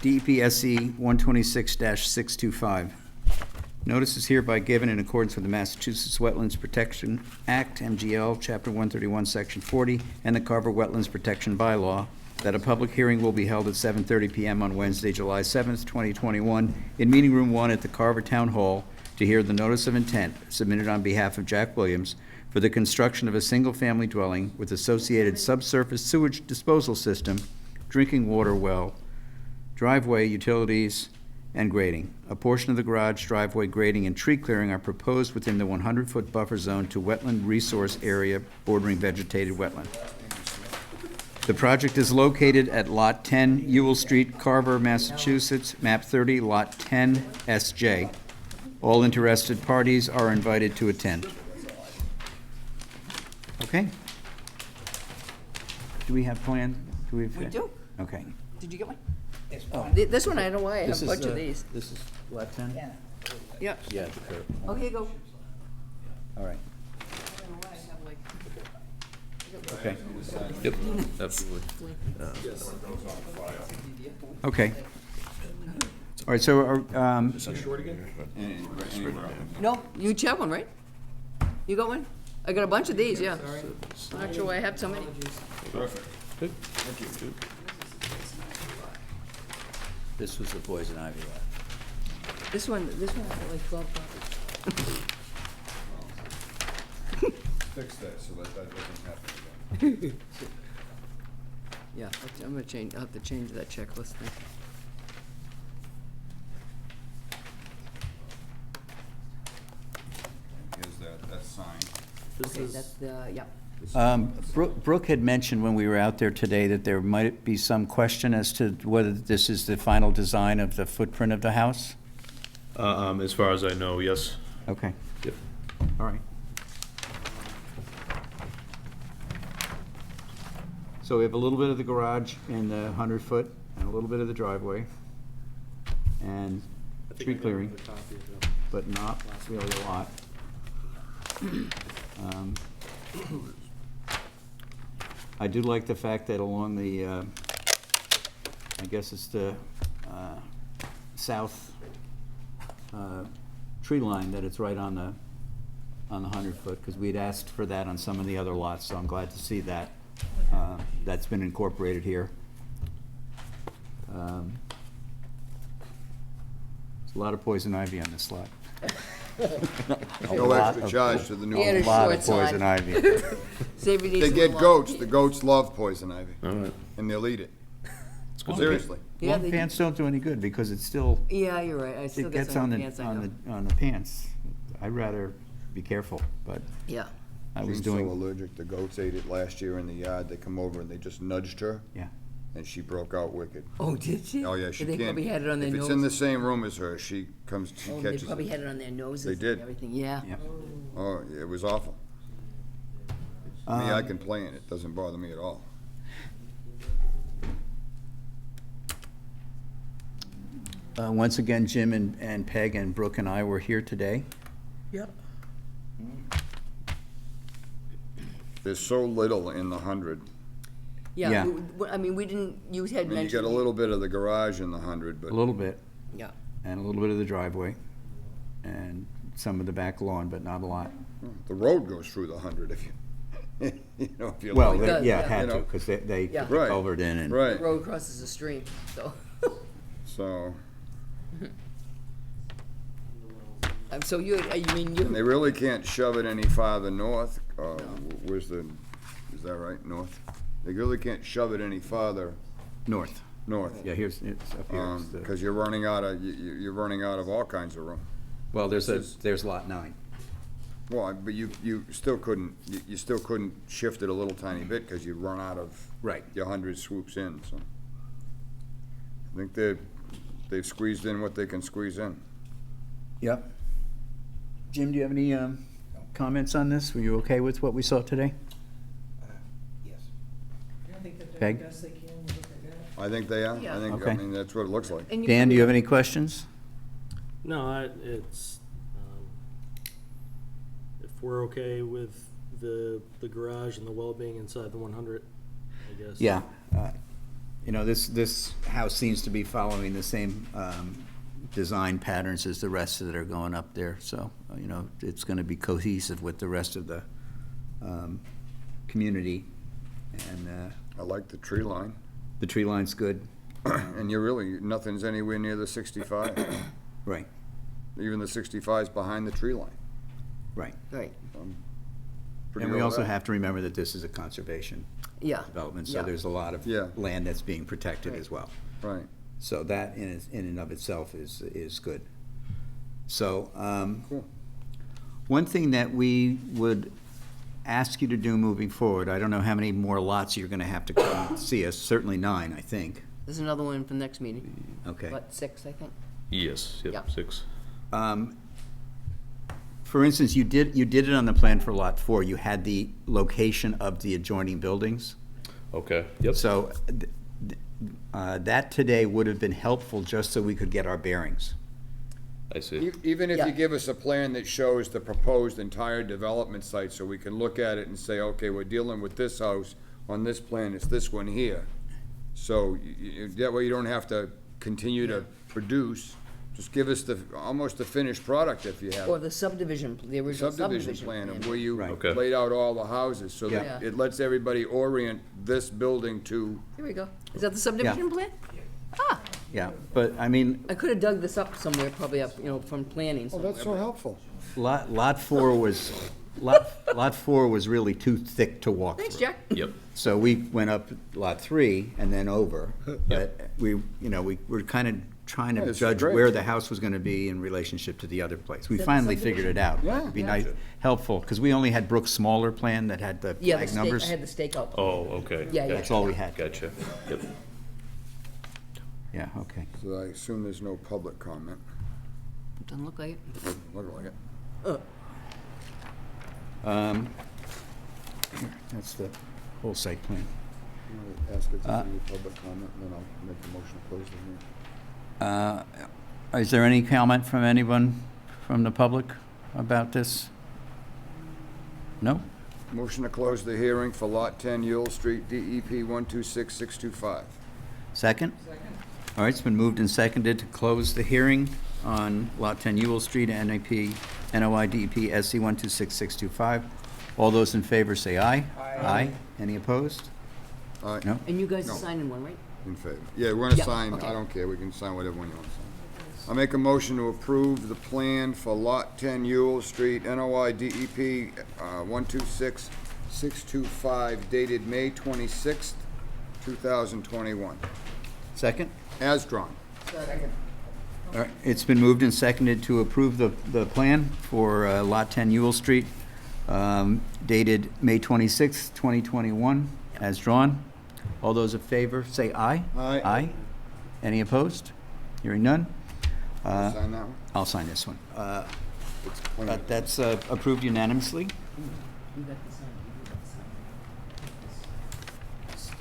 DEPSE 126-625. Notice is hereby given in accordance with the Massachusetts Wetlands Protection Act, MGL, Chapter 131, Section 40, and the Carver Wetlands Protection Bylaw, that a public hearing will be held at 7:30 PM on Wednesday, July 7th, 2021, in Meeting Room 1 at the Carver Town Hall to hear the notice of intent submitted on behalf of Jack Williams for the construction of a single-family dwelling with associated subsurface sewage disposal system, drinking water well, driveway, utilities, and grading. A portion of the garage, driveway, grading, and tree clearing are proposed within the 100-foot buffer zone to wetland resource area bordering vegetated wetland. The project is located at Lot 10 Ewell Street, Carver, Massachusetts, map 30, Lot 10, SJ. All interested parties are invited to attend. Okay? Do we have plan? Do we have? We do. Okay. Did you get one? It's Oh. fine. This one, I don't know why I have a bunch of these. This is Lot 10? Yeah. Yeah. Yeah, the curve. Oh, here you go. All right. I don't know why I have like. Okay. Yep, absolutely. Okay. All right, so, No, you each have one, right? You got one? I got a bunch of these, yeah. I'm not sure why I have so many. this was the poison ivy lot. This one, I got like 12 copies. Fix that so that doesn't happen again. Yeah, I'm gonna change, I'll have to change that checklist thing. Here's that's signed. Okay, that's the, yeah. Brooke had mentioned when we were out there today that there might be some question as to whether this is the final design of the footprint of the house? As far as I know, yes. Okay, Yep. all right. So we have a little bit of the garage in the 100-foot, and a little bit of the driveway, and tree clearing, but not really a lot. I do like the fact that along the, I guess it's the south tree line, that it's right on the 100-foot, because we'd asked for that on some of the other lots, so I'm glad to see that. That's been incorporated here. There's a lot of poison ivy on this lot. No extra charge to the new He had owner. his A lot of shorts on. poison ivy. Save you need They some get long- goats. The goats love poison ivy, All right. and they'll eat it. Long Seriously. Yeah, Long they- pants don't do any good, because it's still, Yeah, you're right, I still it got gets some on the, pants, I know. on the pants. I'd rather be careful, but Yeah. I was She's so doing, allergic. The goats ate it last year in the yard. They come over and they just nudged her, yeah. and she broke out wicked. Oh, did she? Oh, yeah, she They can't. probably had it on their If nose. it's in the same room as her, she Oh, they catches probably it. had it on their noses They and did. everything, yeah. Yeah. Oh, it was awful. Me, I can play in it. It doesn't bother me at all. Once again, Jim and Peg and Brooke and I were here today. Yep. There's so little in the 100. Yeah, Yeah. I mean, we didn't, you had I mean, you mentioned. got a little bit of the garage in the 100, but A little bit, Yeah. and a little bit of the driveway, and some of the back lawn, but not a lot. the road goes through the 100 if you, you know, if you Well, like. It does, yeah, yeah. had You to, know. because they Yeah. put the Right. culvert in and. The Right, road crosses a stream, so. so, So you, mean, and they you, really can't shove it any farther north. Where's the, is that right, north? They really can't shove it any farther North. north. Yeah, here's, it's up here. It's the- Because you're running out of, you're running out of all kinds of room. Well, there's lot 9. Well, but you still couldn't, you still couldn't shift it a little tiny bit because you'd run out of. Right. Your 100 swoops in, so. I think they've squeezed in what they can squeeze in. Yep. Jim, do you have any comments on this? Were you okay with what we saw today? Yes. I think that they're Peg? the best they can with what they got. I think they are. Yeah. I think, Okay. I mean, that's what it looks like. and Dan, do you have any questions? No, it's, we're okay with the garage and the well being inside the 100, I guess. Yeah. You know, this house seems to be following the same design patterns as the rest that are going up there. So, you know, it's going to be cohesive with the rest of the community. And I like the tree line. the tree line's good. And you're really, nothing's anywhere near the 65. Right, Even the 65's behind the tree line. right. Right, Pretty And we well also that. have to remember that this is a conservation yeah. development, so Yeah. there's a lot of Yeah. land that's being protected as well. Right. So that in and of itself is good. So, Cool. one thing that we would ask you to do moving forward, I don't know how many more lots you're gonna have to come see us, certainly 9, I think. There's another one for the next meeting. Okay. What, 6, I think? Yes, Yeah. yep, 6. For instance, you did it on the plan for Lot 4, you had the location of the adjoining buildings. Okay, yep. So, that today would have been helpful just so we could get our bearings. I see. Even if Yeah. you give us a plan that shows the proposed entire development site, so we can look at it and say, okay, we're dealing with this house on this plan, it's this one here. So, that way you don't have to continue to produce, just give us almost the finished product if you have. Or the subdivision, the original Subdivision plan of where you Right. Okay. laid out all the houses, so Yeah. that it lets everybody orient this building to, Here we go. Is that the subdivision plan? Ah, Yeah, but, I mean, I could have dug this up somewhere, probably up, you know, from planning oh, somewhere. that's so helpful. Lot 4 was, Lot 4 was really too thick to walk Thanks, through. Jack. Yep. So we went up Lot 3 and then over, but we were kind of trying Yeah, to it's judge great. where the house was gonna be in relationship to the other place. We Is that the finally figured it out. Yeah. It'd be Yeah. nice, helpful, because we only had Brooks' smaller plan that had the Yeah, the flag stake, I numbers. had the stakeout. Oh, okay. Yeah, yeah. That's all we had. Gotcha. Yep. Yeah, okay. So I assume there's no public comment. Doesn't look like it. Look like it. Here, that's the whole site plan. You wanna ask if there's any public comment, and then I'll make the motion to close the hearing. Is there any comment from anyone from the public about this? No? Motion to close the hearing for Lot 10 Ewell Street, DEP 126625. Second? All right, it's been moved and seconded to close the hearing on Lot 10 Ewell Street, NAP, NOI DEP SC 126625. All those in favor say aye. Aye. Any opposed? All right, No? And you guys No. are signing one, right? in favor. Yeah, we're gonna Yeah, sign, okay. I don't care, we can sign whatever one you want to sign. I make a motion to approve the plan for Lot 10 Ewell Street, NOI DEP 126625, dated May 26th, 2021, Second? as drawn. All right, it's been moved and seconded to approve the plan for Lot 10 Ewell Street, dated May 26th, 2021, as drawn. All those in favor, say aye. Aye. Aye. Any opposed? Hearing none. Sign that one? I'll sign this one. It's plan. That's approved unanimously. You got the sign, you got the sign.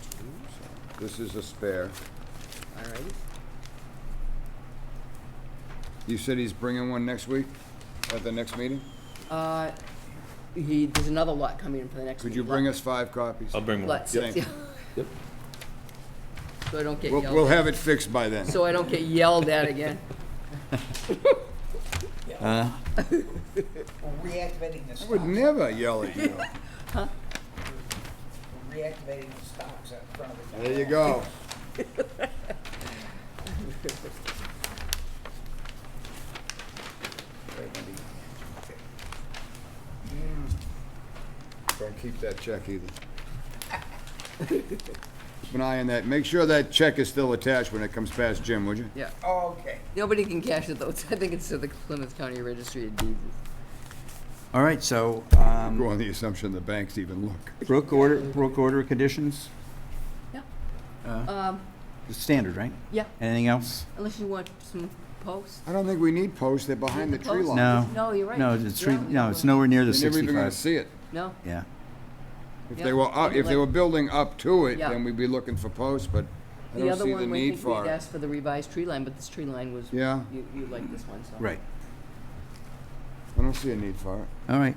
This is a spare. All right. You said he's bringing one next week, at the next meeting? There's another lot coming in for the next Could meeting. you bring us 5 copies? I'll bring one. Lot 6, Thank yeah. you. Yep. So I don't get We'll yelled at. have it fixed by then. So I don't get yelled at again. We're reactivating the I stocks. would never yell at you. We're reactivating the stocks out front of the. There you go. Don't keep that check either. Keep an eye on that. Make sure that check is still attached when it comes past Jim, would you? Yeah. Oh, okay. Nobody can cash it though. I think it's to the Plymouth County Registry of Deeds. All right, so Go on the assumption the banks even look. Brooke order conditions, Yeah. standard, right? Yeah, Anything else? unless you want some posts. I don't think we need posts. They're behind the tree line. No. No, you're right. No, it's tree, Yeah, no, it's nowhere near the You're never even gonna 65. see it. No? Yeah. If Yeah. they were if they were building up to it, Yeah. then we'd be looking for posts, but I The don't other see the one, we need think for we'd it. asked for the revised tree line, but this tree line was, Yeah, you like this one, so. Right. I don't see a need for it. All right.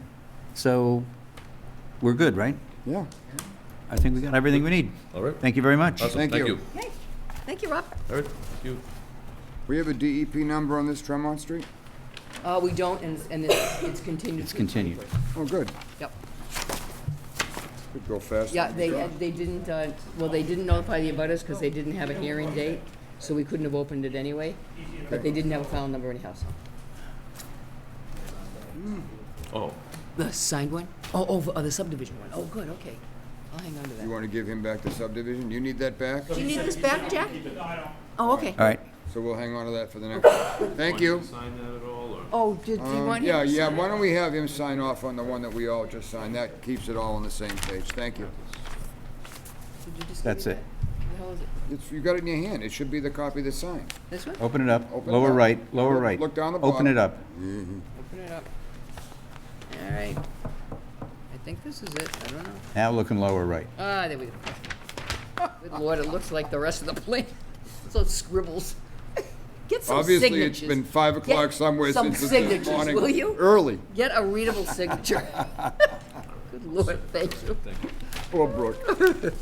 So, we're good, right? Yeah. I think we got everything we need. All right. Thank you very much. Awesome, Thank you. Okay, thank you, Rob. All right, thank you. We have a DEP number on this Tremont Street? We don't, and it's continued. It's continued. Oh, good. Yep. Could go faster. Yeah, they didn't, they didn't notify the abutters because they didn't have a hearing date, so we couldn't have opened it anyway. But they didn't have a file number anyhow, so. Oh, The signed one? Oh, the subdivision one. Oh, good, okay. I'll hang on to You that. want to give him back the subdivision? You need that back? Do you need this back, Jack? Oh, okay. All right. So we'll hang on to that for the next. Thank you. sign that at all, or? Oh, do you want him? Yeah, to yeah, sign? why don't we have him sign off on the one that we all just signed? That keeps it all on the same page. Thank you. Did you just That's give me it. that? The hell is it? You got it in your hand. It should be the copy that's signed. This one? Open it up. Open it Lower up. right, lower Look- right. look down the Open bottom. it up. Open it up. All right. I think this is it. I don't know. Now looking lower right. Ah, there we go. Good Lord, it looks like the rest of the plan. So scribbles. Get some Obviously, signatures. it's been 5 o'clock Get somewhere some since this signatures, morning. will you? Early. Get a readable signature. Good Lord, thank you. Poor Brooke.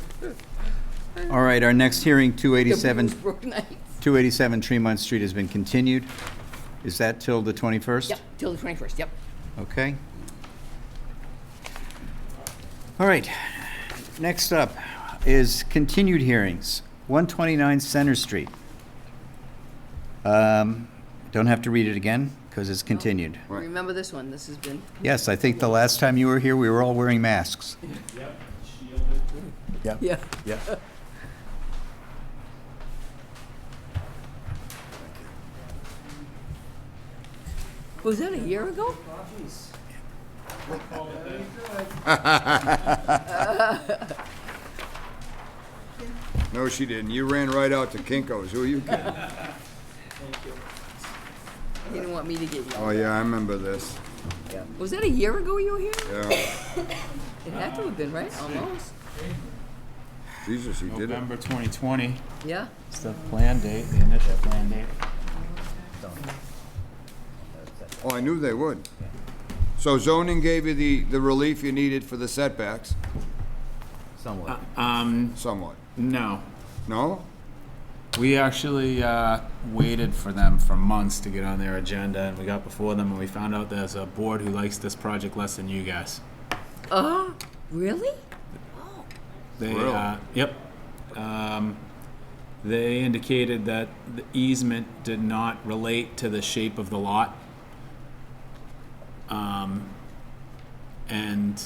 All right, our next hearing, The 287, Blues Brook Nights. 287 Tremont Street has been continued. Is that till the 21st? Yep, till the 21st, yep. Okay. All right, next up is continued hearings, 129 Center Street. Don't have to read it again, because it's continued. Right. Remember this one, this has been, Yes, I think the last time you were here, we were all wearing masks. Yep. yeah. Yep. Was that a year ago? No, she didn't. You ran right out to Kinko's. Who are you kidding? He didn't want me to get yelled. Oh, yeah, I remember this. Was that a year ago you were here? Yeah. It had to have been, right? Almost. Jesus, he did it. November 2020, Yeah? it's the plan date, the initial plan date. Oh, I knew they would. So zoning gave you the relief you needed for the setbacks, Somewhat. somewhat. No. No? We actually waited for them for months to get on their agenda, and we got before them, and we found out there's a board who likes this project less than you guys. Really? They, Really? yep. They indicated that the easement did not relate to the shape of the lot. And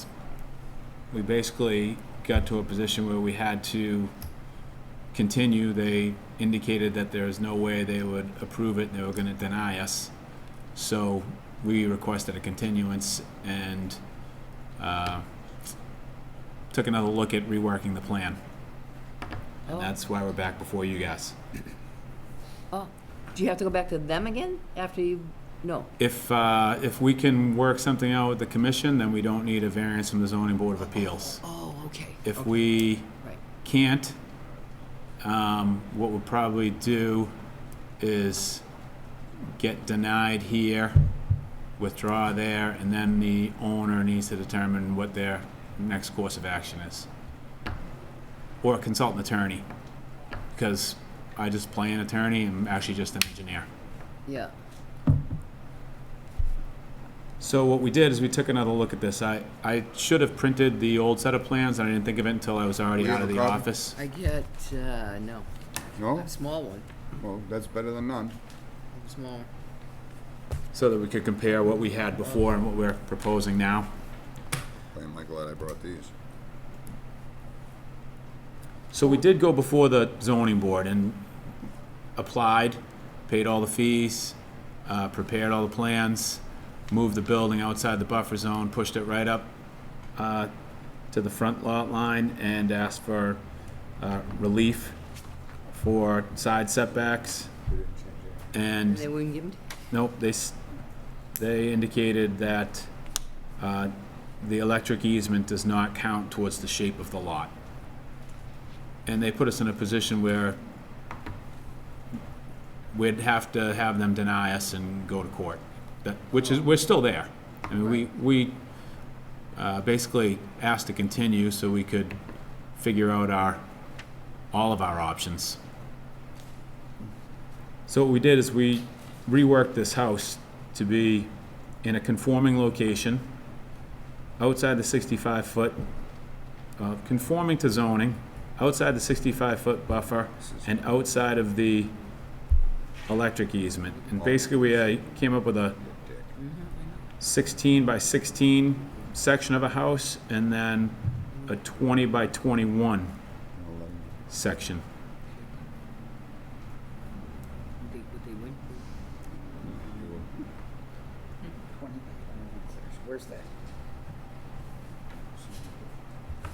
we basically got to a position where we had to continue. They indicated that there is no way they would approve it, they were gonna deny us. So we requested a continuance and, took another look at reworking the plan. And that's why we're back before you guys. Oh. Do you have to go back to them again after you, no? If we can work something out with the commission, then we don't need a variance from the zoning board of appeals. Oh, okay. If we Right. can't, what we'll probably do is get denied here, withdraw there, and then the owner needs to determine what their next course of action is. Or consult an attorney, because I just play an attorney, I'm actually just an engineer. Yeah. So what we did is we took another look at this. I should have printed the old set of plans, and I didn't think of it until I was already We out have of a the copy? office. I get, no, No? a small one, Well, that's better than none. small. So that we could compare what we had before and what we're proposing now. Am I glad I brought these? So we did go before the zoning board and applied, paid all the fees, prepared all the plans, moved the building outside the buffer zone, pushed it right up to the front lot line, and asked for relief for side setbacks. And They wouldn't give them, nope, they indicated that the electric easement does not count towards the shape of the lot. And they put us in a position where we'd have to have them deny us and go to court. Which is, we're still there. I mean, we basically asked to continue so we could figure out all of our options. So what we did is we reworked this house to be in a conforming location, outside the 65-foot, conforming to zoning, outside the 65-foot buffer, and outside of the electric easement. And basically, we came up with a 16 by 16 section of a house, and then a 20 by 21 section. Where's that?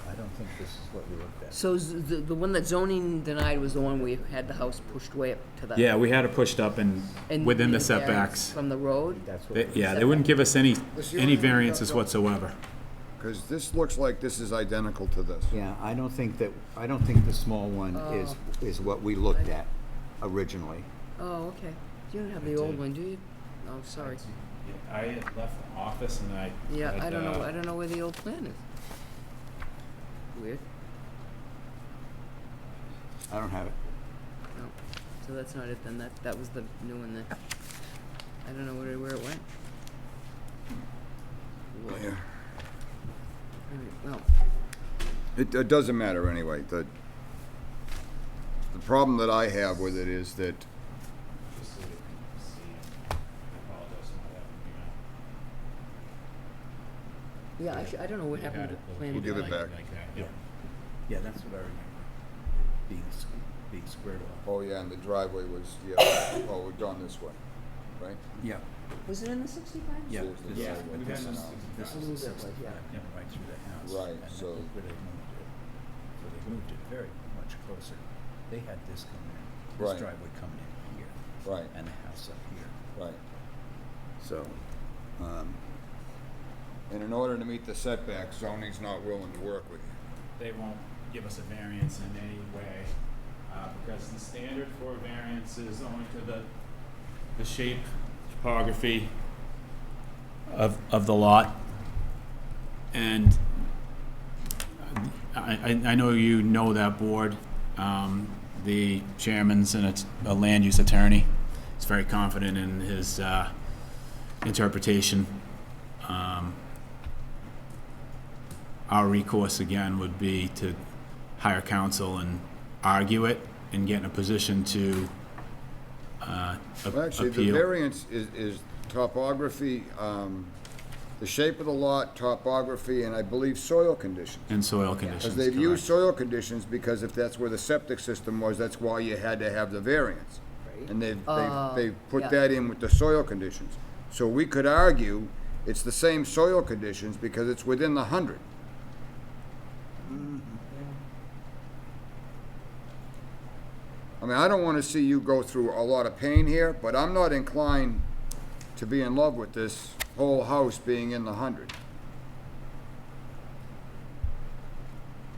I don't think this is what we looked at. So the one that zoning denied was the one where you had the house pushed way up to the. Yeah, we had it pushed up and within the variance setbacks. From the road? That's what. Yeah, they wouldn't give us any variances whatsoever. Because this looks like this is identical to this. Yeah, I don't think the small one is what we looked at originally. Oh, okay. You don't have the old one, do you? Oh, sorry. I had left the office and I. Yeah, had, I don't know where the old plan is. Weird. I don't have it. No. So that's not it then. That was the new one then. I don't know where it went. Yeah. All right, well, It doesn't matter anyway. The problem that I have with it is that yeah, I don't know what happened to the plan. We'll give it back. Yeah, that's what I remember, being squared off. Oh, yeah, and the driveway was, we're gone this way, right? Yeah. Was it in the 65? Yeah. There's the Yeah. driveway. This is A little bit, like, yeah. right through the house. Right, and so- that's where they moved it. So they moved it very much closer. They had this coming in, this Right. driveway coming in here, Right, and the house up here. right. So, And in order to meet the setback, zoning's not willing to work with you. They won't give us a variance in any way, because the standard for a variance is owing to the shape, topography of the lot. And I know you know that board. The chairman's a land use attorney. He's very confident in his interpretation. Our recourse again would be to hire counsel and argue it and get in a position to Well, actually, the appeal. variance is topography, the shape of the lot, topography, and I believe soil conditions. And soil conditions, Because they've used correct. soil conditions, because if that's where the septic system was, that's why you had to have the variance. And they've yeah. put that in with the soil conditions. So we could argue it's the same soil conditions because it's within the 100. I mean, I don't want to see you go through a lot of pain here, but I'm not inclined to be in love with this whole house being in the 100.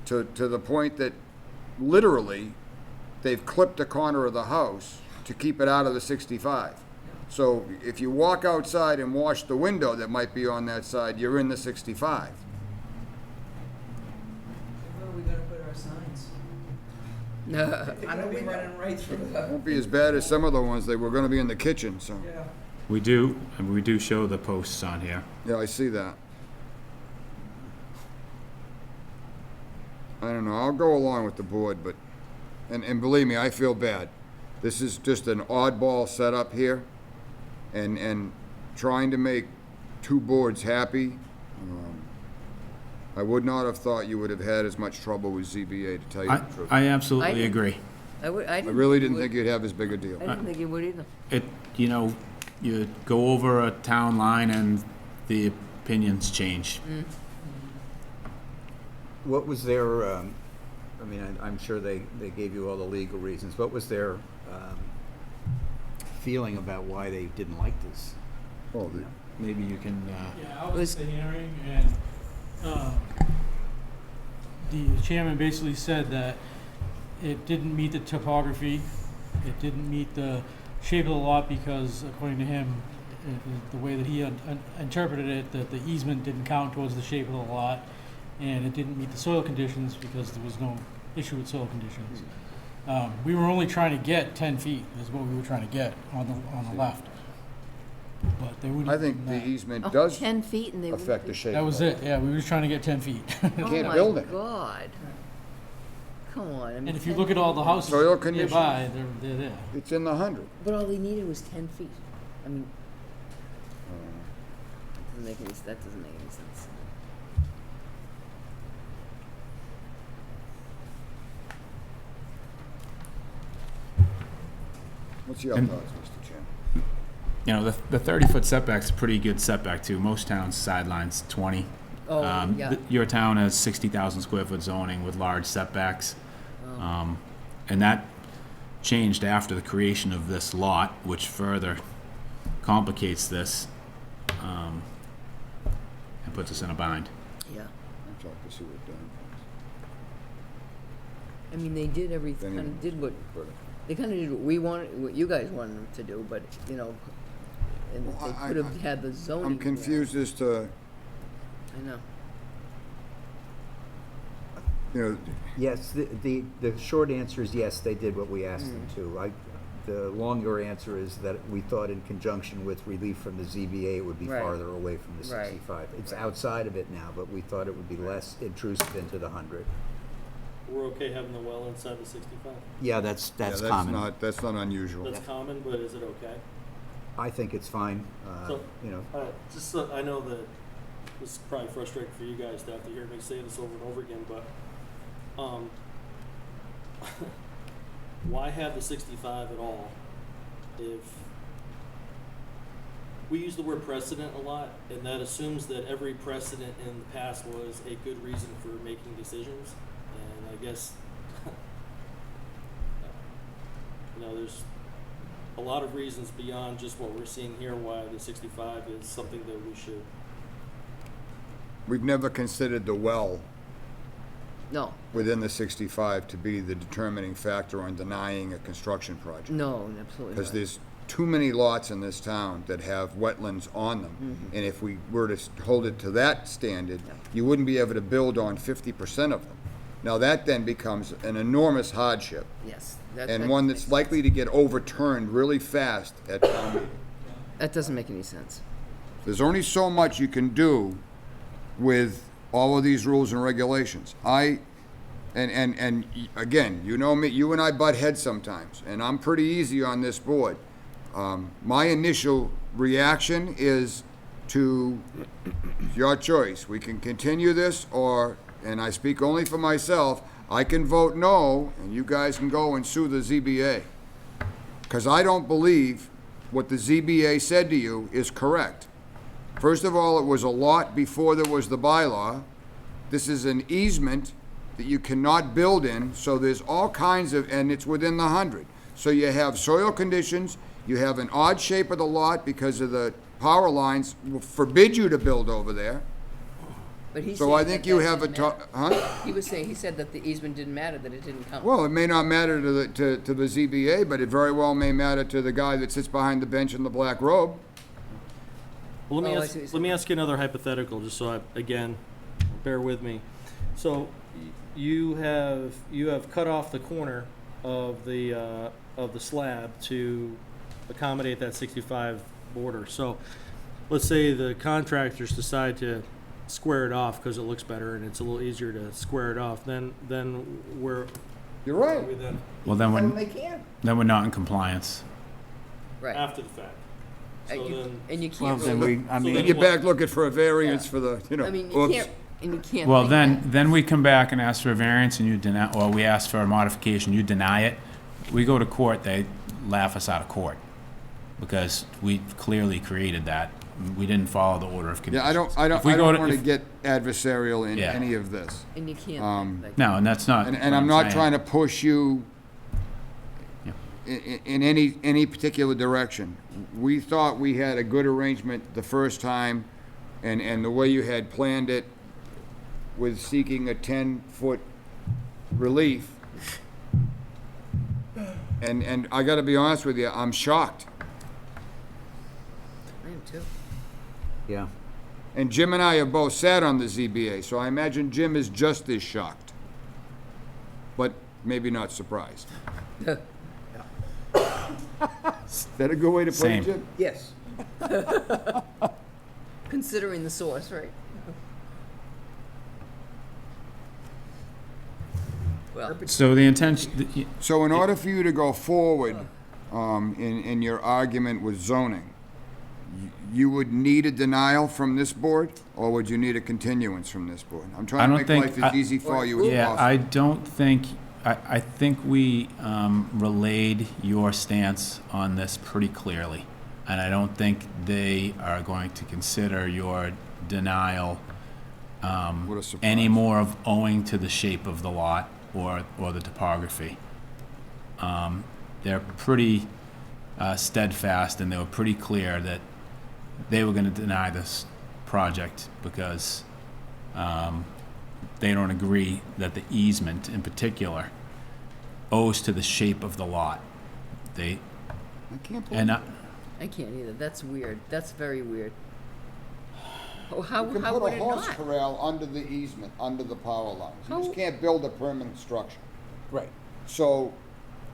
To the point that literally, they've clipped the corner of the house to keep it out of the 65. So if you walk outside and wash the window that might be on that side, you're in the 65. Where are we gonna put our signs? No. They're gonna be running right through the, Won't be as bad as some of the ones, they were gonna be in the kitchen, so. yeah. We do show the posts on here. Yeah, I see that. I don't know, I'll go along with the board, but, and believe me, I feel bad. This is just an oddball setup here, and trying to make two boards happy. I would not have thought you would have had as much trouble with ZBA, to tell you the truth. I absolutely didn't- agree. I I really didn't think you'd have as big a deal. I didn't think you would either. You go over a town line and the opinions change. what was their, I mean, I'm sure they gave you all the legal reasons. What was their feeling about why they didn't like this? Oh, Maybe you can, Yeah, I was Was- at the hearing, and the chairman basically said that it didn't meet the topography, it didn't meet the shape of the lot because, according to him, the way that he interpreted it, that the easement didn't count towards the shape of the lot, and it didn't meet the soil conditions because there was no issue with soil conditions. We were only trying to get 10 feet, is what we were trying to get on the left. But they wouldn't. I think the easement Oh, does 10 feet and they wouldn't affect be- the shape. That was it, yeah, we were just trying to get 10 feet. Can't build it. Oh, my God. Come on. I mean, And if you 10 look at all the houses Soil conditions. nearby, they're there. It's in the 100. But all they needed was 10 feet. I mean, that doesn't make any sense. What's your thoughts, Mr. Chairman? You know, the 30-foot setback's a pretty good setback too. Most towns' sidelines 20. Oh, yeah. Your town has 60,000 square foot zoning with large setbacks. And that changed after the creation of this lot, which further complicates this, and puts us in a bind. Yeah. I'm talking to see what Dan I mean, they did everything, Then kind you- of did what, they kind of did what we wanted, what you guys wanted them to do, but, you know, and Well, they I- could have had the thinks. zoning. I'm confused as to, I know. you know, Yes, the short answer is yes, they did what we asked them to. The longer answer is that we thought in conjunction with relief from the ZBA, it would be Right. farther away from the Right. 65. It's outside of it now, but we thought it would be less intrusive into the 100. We're okay having the well inside the 65? Yeah, that's yeah, common. that's not unusual. That's common, but is it okay? I think it's fine, So- you know. Just so, I know that this is probably frustrating for you guys to have to hear me say this over and over again, but, why have the 65 at all if we use the word precedent a lot, and that assumes that every precedent in the past was a good reason for making decisions, and I guess, you know, there's a lot of reasons beyond just what we're seeing here why the 65 is something that we should. We've never considered the well No, within the 65 to be the determining factor on denying a construction project. no, absolutely Because not. there's too many lots in this town that have wetlands on them. And if we were to hold it to that standard, you wouldn't be able to build on 50% of them. Now, that then becomes an enormous hardship, Yes. and one that's likely to get overturned really fast at town meeting. That doesn't make any sense. There's only so much you can do with all of these rules and regulations. And again, you know me, you and I butt heads sometimes, and I'm pretty easy on this board. My initial reaction is to your choice. We can continue this, or, and I speak only for myself, I can vote no, and you guys can go and sue the ZBA. Because I don't believe what the ZBA said to you is correct. First of all, it was a lot before there was the bylaw. This is an easement that you cannot build in, so there's all kinds of, and it's within the 100. So you have soil conditions, you have an odd shape of the lot because of the power lines will forbid you to build over there. But he's So saying I think that you that have a, didn't matter. huh? He was saying, he said that the easement didn't matter, that it didn't count. Well, it may not matter to the ZBA, but it very well may matter to the guy that sits behind the bench in the black robe. Well, Oh, I see what you're let me ask you another hypothetical, just so again, bear with me. So, you have cut off the corner of the slab to accommodate that 65 border. So, let's say the contractors decide to square it off because it looks better and it's a little easier to square it off. Then we're You're right. Well, then Well, we're, they can. then we're not in compliance. Right. after the fact. So then, And you Well, can't then really, we, I So mean. then You're back looking for a variance for the, you know, I mean, you oops. can't, and you can't. Well, think then, that. then we come back and ask for a variance and you deny, or we ask for a modification, you deny it. We go to court, they laugh us out of court because we clearly created that. We didn't follow the order of Yeah, conditions. I If we don't go want to if- get adversarial in Yeah. any of this. And you can't. like, No, and that's not. And I'm not trying to push you Yeah. in any particular direction. We thought we had a good arrangement the first time, and the way you had planned it with seeking a 10-foot relief. And I gotta be honest with you, I'm shocked. I Jim, too. Yeah. And Jim and I have both sat on the ZBA, so I imagine Jim is just as shocked. But maybe not surprised. Is that a good way to put Same. it, Jim? Yes. Considering the source, right? Well, So the intention, So in order for you to go forward in your argument with zoning, you would need a denial from this board, or would you need a continuance from this board? I'm I trying to don't make think- life as easy for you as yeah, possible. I don't think, I think we relayed your stance on this pretty clearly. And I don't think they are going to consider your denial What a surprise. any more of owing to the shape of the lot or the topography. They're pretty steadfast, and they were pretty clear that they were gonna deny this project because they don't agree that the easement in particular owes to the shape of the lot. They, I can't believe and it. I can't either. That's weird. That's very weird. Oh, how You can how put would a it horse not? corral under the easement, under the power lines. You How- just can't build a permanent structure. Right. So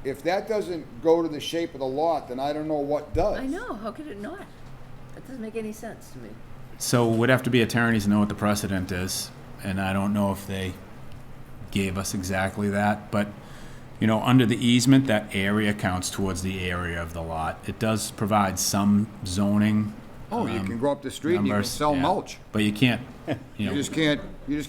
if that doesn't go to the shape of the lot, then I don't know what does. I know. How could it not? That doesn't make any sense to me. so would have to be attorneys to know what the precedent is, and I don't know if they gave us exactly that, but, you know, under the easement, that area counts towards the area of the lot. It does provide some zoning. Oh, you can go up the street and you can numbers, sell yeah. mulch. But you can't, you You know, just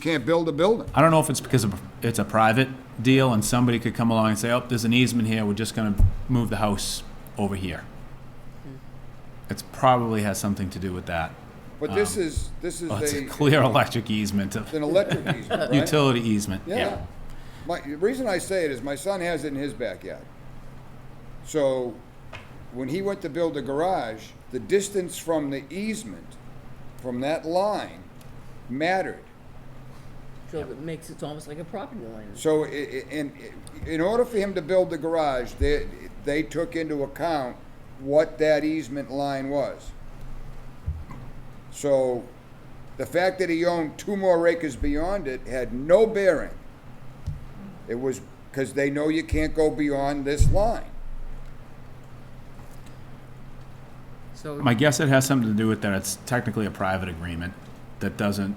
can't build a building. I don't know if it's because it's a private deal and somebody could come along and say, oh, there's an easement here, we're just gonna move the house over here. It's probably has something to do with that. But this is Well, it's a a, clear electric easement, it's an electric easement, right? utility easement, Yeah. The reason I say it is my son has it in his backyard. So when he went to build a garage, the distance from the easement, from that line, mattered. So it makes it almost like a property line. So in order for him to build the garage, they took into account what that easement line was. So the fact that he owned 2 more acres beyond it had no bearing. It was because they know you can't go beyond this line. So My guess it has something to do with that it's technically a private agreement that doesn't,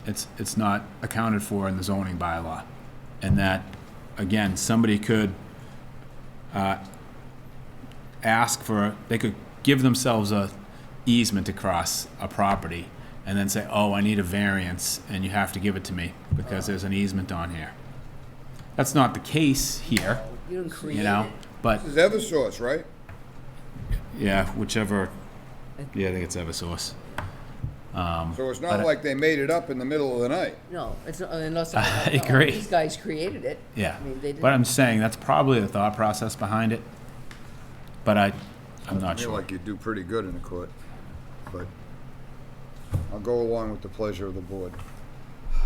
it's not accounted for in the zoning bylaw. And that, again, somebody could ask for, they could give themselves a easement across a property and then say, oh, I need a variance and you have to give it to me because there's an easement on here. That's not the case here, you don't create you know, it. but, This is Eversource, right? yeah, whichever, yeah, I think it's Eversource. So it's not like they made it up in the middle of the night. No, it's not, unless I agree. these guys created it. Yeah, I mean, they didn't. but I'm saying that's probably the thought process behind it, but I'm not I feel sure. like you do pretty good in the court, but I'll go along with the pleasure of the board.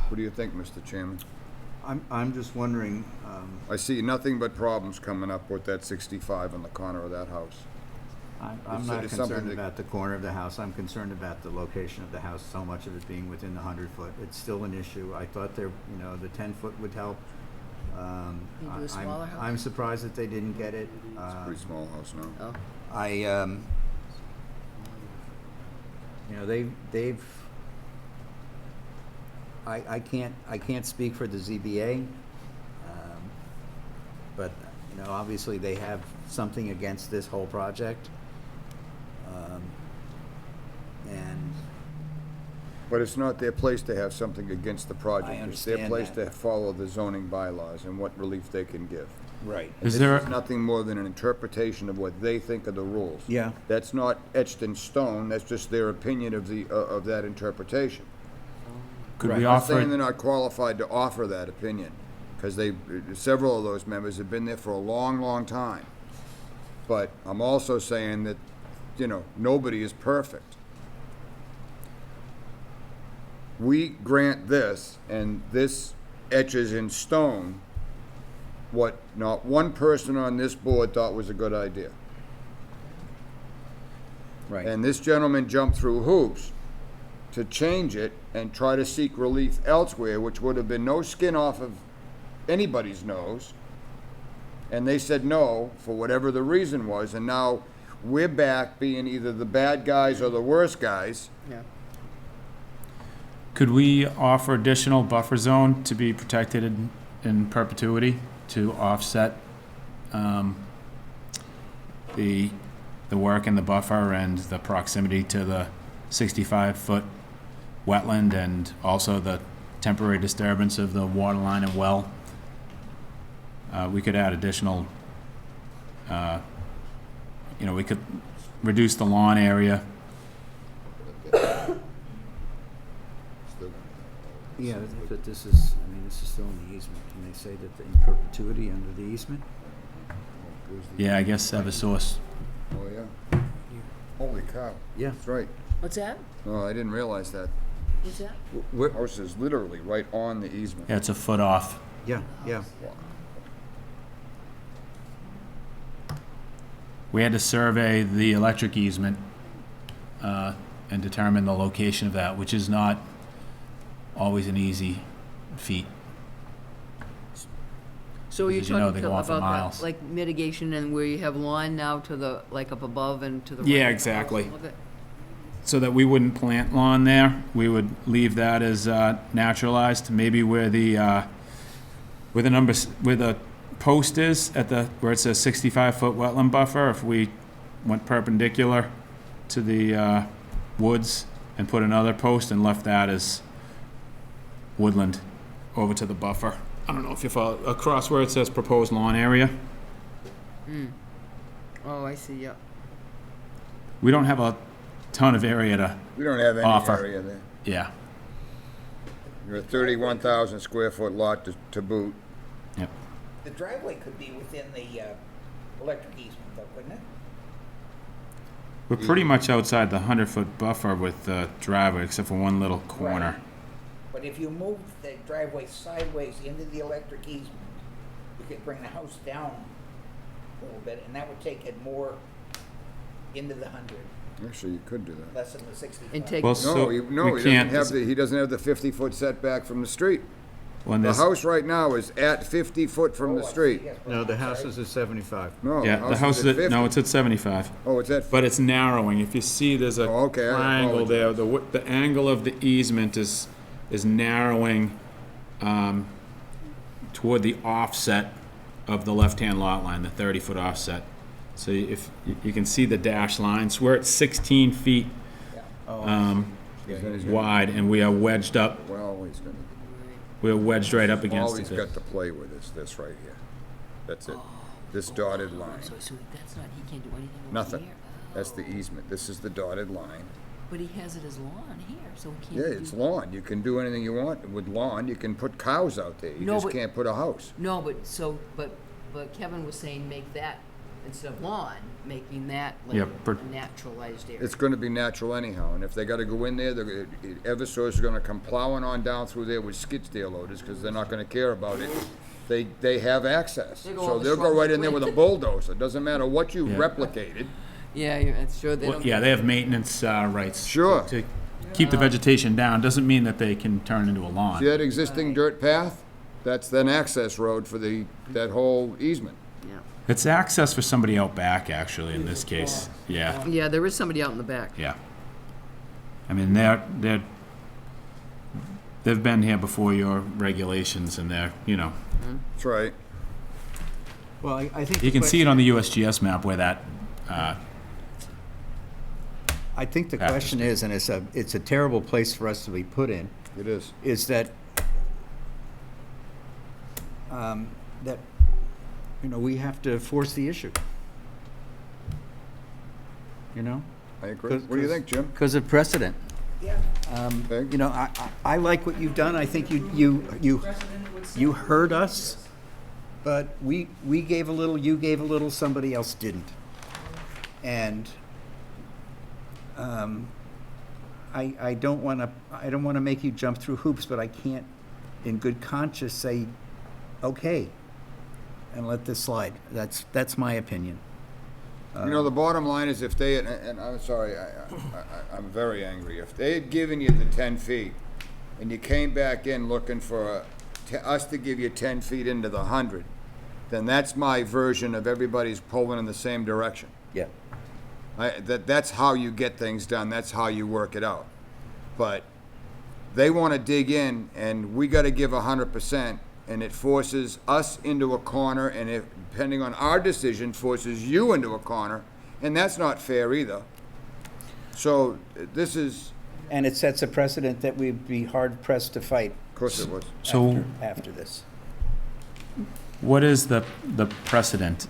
What do you think, Mr. Chairman? I'm just wondering, I see nothing but problems coming up with that 65 on the corner of that house. I'm It's- not it's something concerned that- about the corner of the house. I'm concerned about the location of the house, so much of it being within the 100-foot. It's still an issue. I thought there, you know, the 10-foot would help. You do a smaller house? I'm surprised that they didn't get it. It's a pretty small house now. Oh, You know, I can't speak for the ZBA, but, you know, obviously they have something against this whole project. And But it's not their place to have something against the project. I It's their understand place that. to follow the zoning bylaws and what relief they can give. right. And Is this there- is nothing more than an interpretation of what they think are the rules. Yeah. That's not etched in stone, that's just their opinion of that interpretation. Could Right. we I'm not offer, saying they're not qualified to offer that opinion, because several of those members have been there for a long, long time. But I'm also saying that, you know, nobody is perfect. We grant this, and this etches in stone what not one person on this board thought was a good idea. Right. And this gentleman jumped through hoops to change it and try to seek relief elsewhere, which would have been no skin off of anybody's nose. And they said no, for whatever the reason was, and now we're back being either the bad guys or the worst guys. Yeah. Could we offer additional buffer zone to be protected in perpetuity to offset the work in the buffer and the proximity to the 65-foot wetland and also the temporary disturbance of the water line and well? We could add additional, we could reduce the lawn area. Yeah, but this is, this is still in the easement. Can they say that in perpetuity under the easement? Yeah, I guess Eversource. Oh, yeah. Holy cow. Yeah. That's right. What's that? No, I didn't realize that. What's that? House is literally right on the easement. Yeah, it's a foot off. Yeah, yeah. We had to survey the electric easement and determine the location of that, which is not always an easy feat. So you're Because you know talking they go on for about miles. that, like mitigation and where you have lawn now to the, like up above and to the right? Yeah, of the exactly. house? Okay. So that we wouldn't plant lawn there, we would leave that as naturalized, maybe where the post is at where it says 65-foot wetland buffer, if we went perpendicular to the woods and put another post and left that as woodland over to the buffer. I don't know if you follow, across where it says proposed lawn area. Oh, I see, yeah. We don't have a ton of area to, We don't have any Offer. area there. yeah. You're a 31,000 square foot lot to boot. Yep. The driveway could be within the electric easement, though, couldn't it? We're pretty much outside the 100-foot buffer with the driveway, except for one little corner. Right. But if you moved the driveway sideways into the electric easement, you could bring the house down a little bit, and that would take it more into the 100, Actually, you could do that. less than the 65. And take, Well, No, so he we doesn't can't. have he doesn't have the 50-foot setback from the street. When The there's- house right now is at 50 foot from the Oh, I see, street. yes, No, the I'm house sorry. is at 75. No, Yeah, the house is at at, 50. no, it's at 75. Oh, it's at, But it's narrowing. If you see, there's a Oh, okay, I triangle there. apologize. The angle of the easement is narrowing toward the offset of the left-hand lot line, the 30-foot offset. So if you can see the dashed lines, we're at 16 feet then he's gonna- wide, and we are wedged up. well, he's gonna, We're wedged right up all against he's it. got to play with is this right here. That's it. This dotted line. so that's not, he can't do anything over Nothing. here. That's the easement. This is the dotted line. But he has it as lawn here, so he Yeah, can't do. it's lawn. You can do anything you want with lawn. You can put cows out there. You No, just but- can't put a house. No, but Kevin was saying make that, instead of lawn, making that like Yep, a naturalized area. It's gonna be natural anyhow, and if they gotta go in there, Eversource is gonna come plowing on down through there with skid steer loaders, because they're not gonna care about it. They have access, They go so all the they'll go shrubs right in there with a away. bulldozer. Doesn't matter what you Yeah. replicated. Yeah, that's sure they Well, don't. yeah, they have maintenance rights. Sure. To keep the vegetation down. Doesn't mean that they can turn into a lawn. See that existing dirt path? That's an access road for that whole easement. Yeah. It's access for somebody out back, actually, in this case. Yeah, Yeah, there is somebody out in the back. yeah. I mean, they've been here before your regulations, and they're, That's right. Well, I think. you can see it on the USGS map where that, I think the Happens. question is, and it's a terrible place for us to be put in, It is. is that, we have to force the issue. I agree. What do you think, Jim? Because of precedent. Yeah. Okay. I like what you've done. I think you heard us, but we gave a little, you gave a little, somebody else didn't. And I don't want to make you jump through hoops, but I can't, in good conscience, say, okay, and let this slide. That's my opinion. You know, the bottom line is if they, and I'm sorry, I'm very angry. If they had given you the 10 feet and you came back in looking for us to give you 10 feet into the 100, then that's my version of everybody's pulling in the same direction. Yeah. That's how you get things done. That's how you work it out. But they want to dig in, and we got to give 100%, and it forces us into a corner, and if, depending on our decision, forces you into a corner, and that's not fair either. So this is, And it sets a precedent that we'd be hard pressed to fight of course it was. So after this. what is the precedent?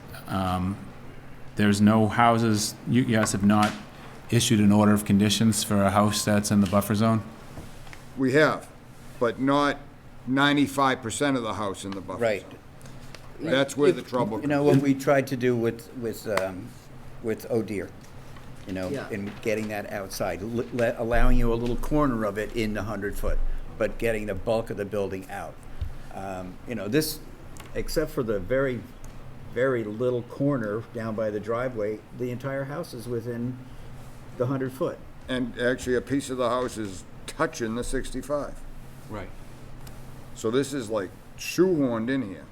There's no houses, you guys have not issued an order of conditions for a house that's in the buffer zone? We have, but not 95% of the house in the buffer Right. zone. That's where the trouble You know, comes. what we tried to do with O'Dear, you know, Yeah. in getting that outside, allowing you a little corner of it in the 100-foot, but getting the bulk of the building out. You know, this, except for the very, very little corner down by the driveway, the entire house is within the 100-foot. And actually, a piece of the house is touching the 65. Right. So this is like shoehorned in here.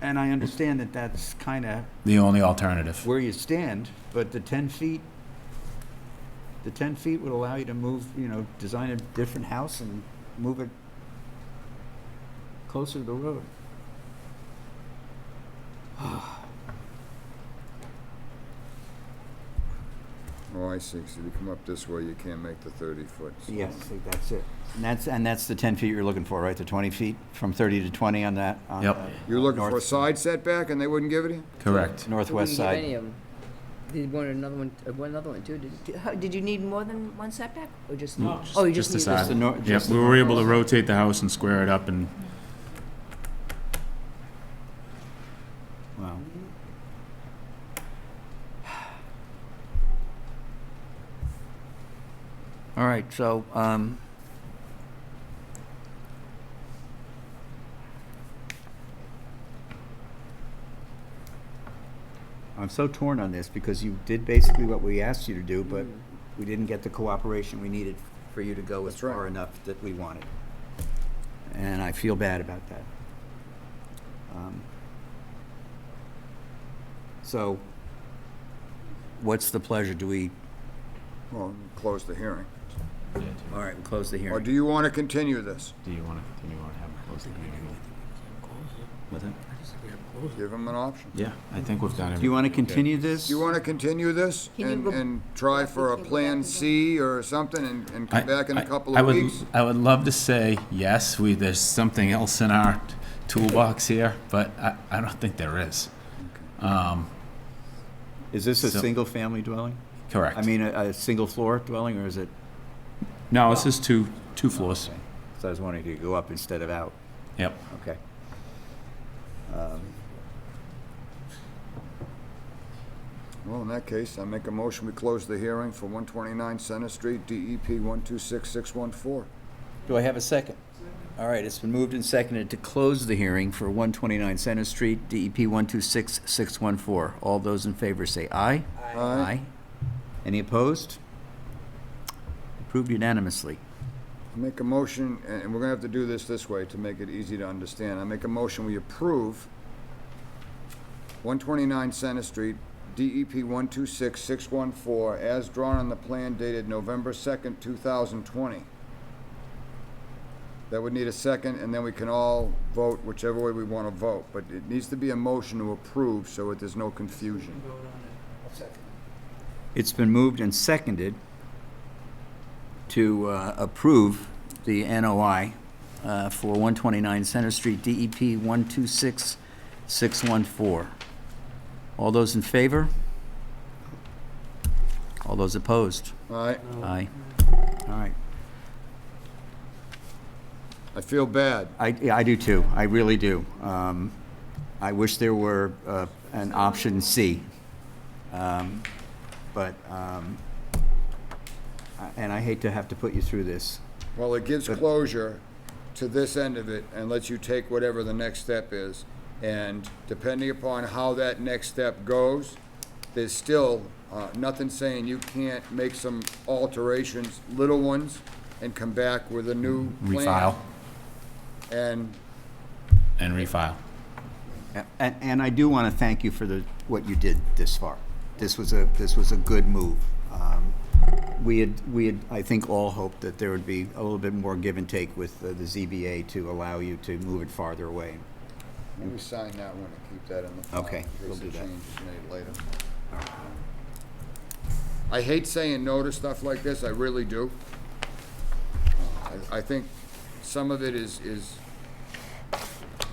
And I understand that that's kind of The only alternative. where you stand, but the 10 feet would allow you to move, you know, design a different house and move it closer to the road. Oh, I see. So you come up this way, you can't make the 30 foot. So- Yes, I think that's it. And that's the 10 feet you're looking for, right? The 20 feet, from 30 to 20 on that? on Yep. the You're looking for a north- side setback and they wouldn't give it you? Correct. Northwest We wouldn't give any side. of them. Did one another one too? Did you need more than one setback, or just? No, Oh, you Just just the need side. Just the nor- Yep, just the we were able to north. rotate the house and square it up and Wow. All right, so, I'm so torn on this because you did basically what we asked you to do, but we didn't get the cooperation we needed for you to go as That's right. far enough that we wanted. And I feel bad about that. So, what's the pleasure? Do we, Well, close the hearing. all right, we'll close the Or hearing. do you want to continue this? do you want to continue on having close the hearing? With it? Give them an option. Yeah, I think we've done Do you everything. want to continue this? Do you want to continue this Can you and, go- and try for a Plan C or something and come back in a couple I of would- weeks? I would love to say, yes, there's something else in our toolbox here, but I don't think there is. Is this a So- single-family dwelling? Correct. I mean, a single-floor dwelling, or is it? No, this is two floors. So I was wondering if you could go up instead of out. Yep. Okay. Well, in that case, I make a motion, we close the hearing for 129 Center Street, DEP 126614. Do I have a second? All right, it's been moved and seconded to close the hearing for 129 Center Street, DEP 126614. All those in favor say aye. Aye. Any opposed? Approved unanimously. Make a motion, and we're gonna have to do this way to make it easy to understand. I make a motion, we approve 129 Center Street, DEP 126614, as drawn on the plan dated November 2nd, 2020. That would need a second, and then we can all vote whichever way we want to vote. But it needs to be a motion to approve so that there's no confusion. Vote on it. It's been moved and seconded to approve the NOI for 129 Center Street, DEP 126614. All those in favor? All those opposed? All right? Aye. All right. I feel bad. I do too. I really do. I wish there were an option C. But, and I hate to have to put you through this. Well, it gives closure to this end of it and lets you take whatever the next step is. And depending upon how that next step goes, there's still, nothing saying you can't make some alterations, little ones, and come back with a new plan. Refile And and refile. And I do want to thank you for what you did this far. This was a good move. We had, I think, all hoped that there would be a little bit more give and take with the ZBA to allow you to move it farther away. we sign that one and keep that in the file. Okay, in we'll case do a that. change is made later. I hate saying no to stuff like this, I really do. I think some of it is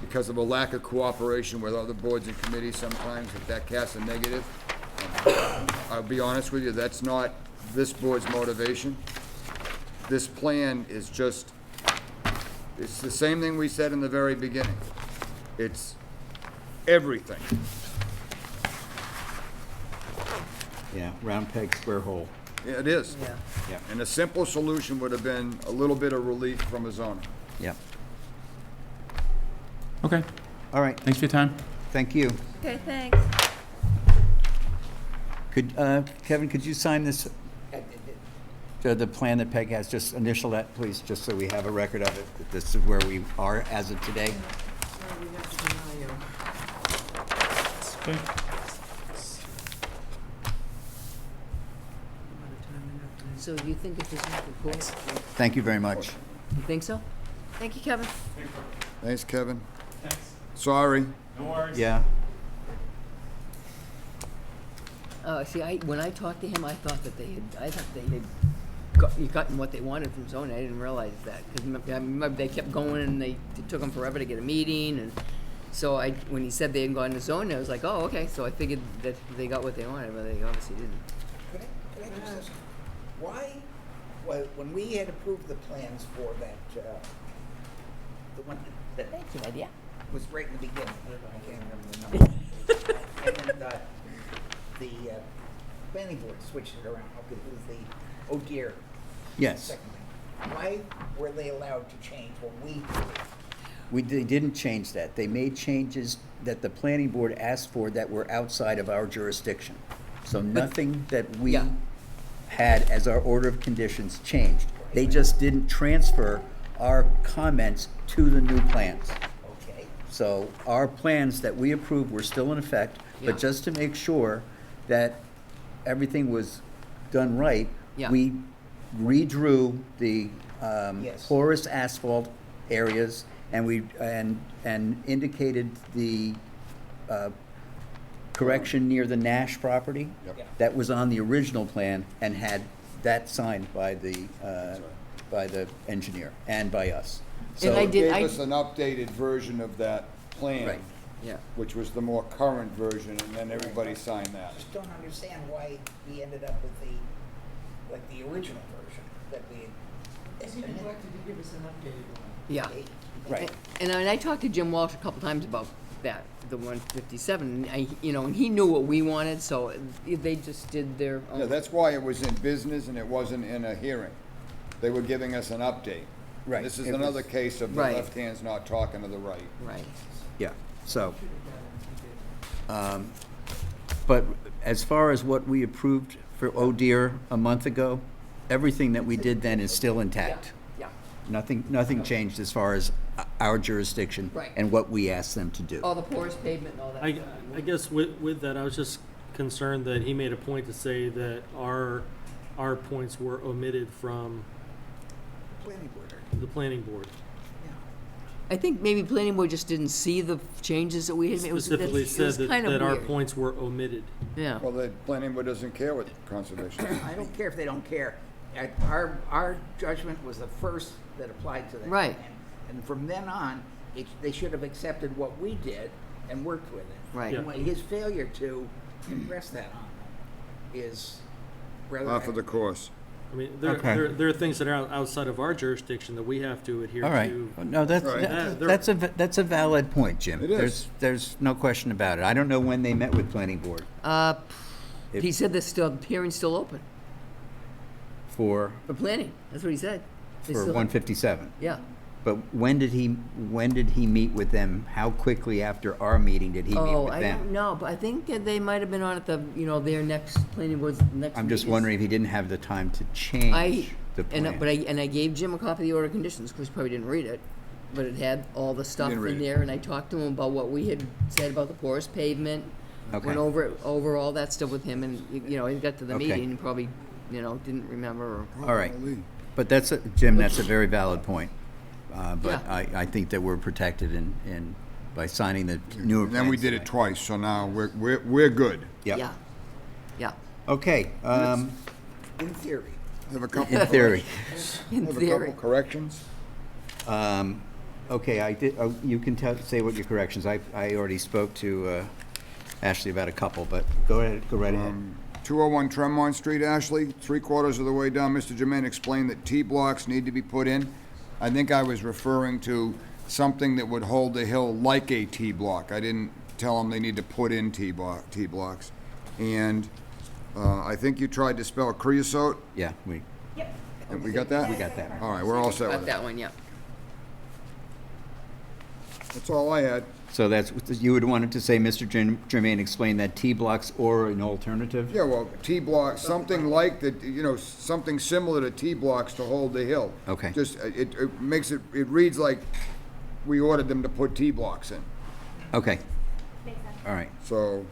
because of a lack of cooperation with other boards and committees sometimes, that casts a negative. I'll be honest with you, that's not this board's motivation. This plan is just, it's the same thing we said in the very beginning. It's everything. Yeah, round peg, square hole. Yeah, it is. Yeah. Yeah, And a simple solution would have been a little bit of relief from a zoner. yeah. Okay, All right, thanks for your time. thank you. Okay, thanks. Could, Kevin, could you sign this, the plan that Peg has, just initial that, please, just so we have a record of it, that this is where we are as of today? So you think if this is the course? Thank you very much. You think so? Thank you, Kevin. Thanks, Kevin. Sorry. Yeah, See, when I talked to him, I thought that they had gotten what they wanted from zoning. I didn't realize that. Because I remember they kept going and it took them forever to get a meeting. And so when he said they hadn't gone to zoning, I was like, oh, okay. So I figured that they got what they wanted, but they obviously didn't. Could I just ask, why, when we had approved the plans for that, the one that Good idea. was right in the beginning, I can't remember the number. And then the planning board switched it around, okay, it was the, oh dear, yes. second thing. Why were they allowed to change what we did? They didn't change that. They made changes that the planning board asked for that were outside of our jurisdiction. So nothing that we Yeah. had as our order of conditions changed. They just didn't transfer our comments to the new plans. Okay, So our plans that we approved were still in effect, Yeah. but just to make sure that everything was done right, Yeah. we redrew the Yes. porous asphalt areas, and we indicated the correction near the Nash property. Yep. Yeah. That was on the original plan and had that signed by the engineer and by us. And I So, did- Gave us an updated version of that plan. Right. Yeah. Which was the more current version, and then everybody signed that. just don't understand why we ended up with the original version that we had. Because he neglected to give us an updated one. Yeah. right. And I talked to Jim Walsh a couple times about that, the 157. And he knew what we wanted, so they just did their own. Yeah, that's why it was in business and it wasn't in a hearing. They were giving us an update. Right. This is It was- another case of the Right. left hand's not talking to the right. Right. Yeah, so, but as far as what we approved for Oh Dear a month ago, everything that we did then is still intact. Yeah. Nothing changed as far as our jurisdiction Right. and what we asked them to do. All the porous pavement and all that. I guess with that, I was just concerned that he made a point to say that our points were omitted from Planning board. the planning board. I think maybe planning board just didn't see the changes that we had made. It was- Specifically it said was kinda that our weird. points were omitted. Yeah. Well, the planning board doesn't care what conservation is. I don't care if they don't care. Our judgment was the first that applied to that. Right. plan. And from then on, they should have accepted what we did and worked with it. Right. Yeah. His failure to impress that on them is rather. Off of the course. I mean, Okay. there are things that are outside of our jurisdiction that we have to adhere All right, to. no, Right. that's a valid point, Jim. It is. There's no question about it. I don't know when they met with planning board He said the hearing's still open for for planning. That's what he said. They still- 157. Yeah. But when did he meet with them? How quickly after our meeting did he meet Oh, with I them? don't know, but I think that they might have been on at the, their next planning board's next. I'm just meeting. wondering if he didn't have the time to I, change the plan. but I gave Jim a copy of the order of conditions, because he probably didn't read it, but it had all the stuff didn't read in it. there, and I talked to him about what we had said about the porous pavement. Okay. Went over all that stuff with him, and, he got to the Okay. meeting, and probably, didn't remember. All right. But that's, Jim, that's a very valid point. But Yeah. I think that we're protected by signing the newer And plans. then we did it tonight. twice, so now we're good. Yep. Yeah, yeah, Okay, In theory. Have a couple. in theory. in Have a theory. couple corrections. Okay, I did, you can say what your corrections, I already spoke to Ashley about a couple, but go right ahead. 201 Tremont Street, Ashley, 3/4 of the way down, Mr. Jermaine explained that T-blocks need to be put in. I think I was referring to something that would hold the hill like a T-block. I didn't tell them they need to put in T-blocks. And I think you tried to spell creosote. Yeah, We got that? we got that. All right, we're all set Got with that that. one, yeah. That's all I had. So that's, you would want it to say, Mr. Jermaine explained that T-blocks or an alternative? Yeah, well, T-blocks, something like that, something similar to T-blocks to hold the hill. Okay. Just, it makes it reads like we ordered them to put T-blocks in. Okay. All right. So,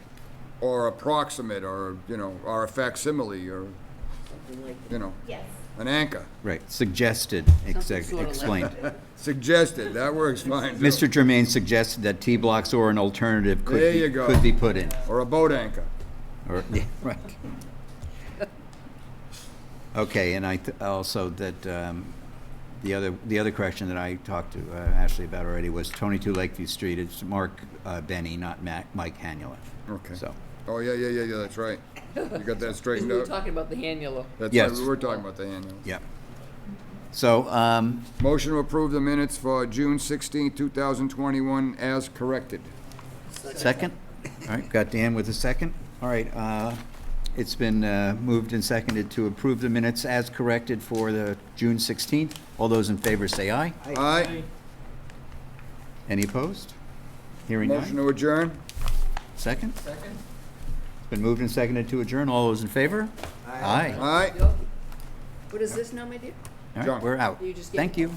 or approximate, or, or a facsimile, or, an anchor. Right, suggested, Something sort of explained. Suggested, that works fine, too. Mr. Jermaine suggested that T-blocks or an alternative There you go. could be put in. Or a boat anchor. Or, yeah, right. Okay, and also that, the other correction that I talked to Ashley about already was 22 Lakeview Street, it's Mark Benny, not Mike Hanula. Okay. So, Oh, yeah, that's right. You got that straightened We were out? talking about the handler. That's Yes. right, we were talking about the handles. yeah. So, Motion to approve the minutes for June 16, 2021 as corrected. second? All right, got Dan with a second. All right, it's been moved and seconded to approve the minutes as corrected for the June 16th. All those in favor say aye. Aye. Any opposed? Hearing Motion none. to adjourn? Second? Second. It's been moved and seconded to adjourn. All those in favor? Aye. Aye. What is this now, my dear? All right, John. we're out. You just get- Thank you.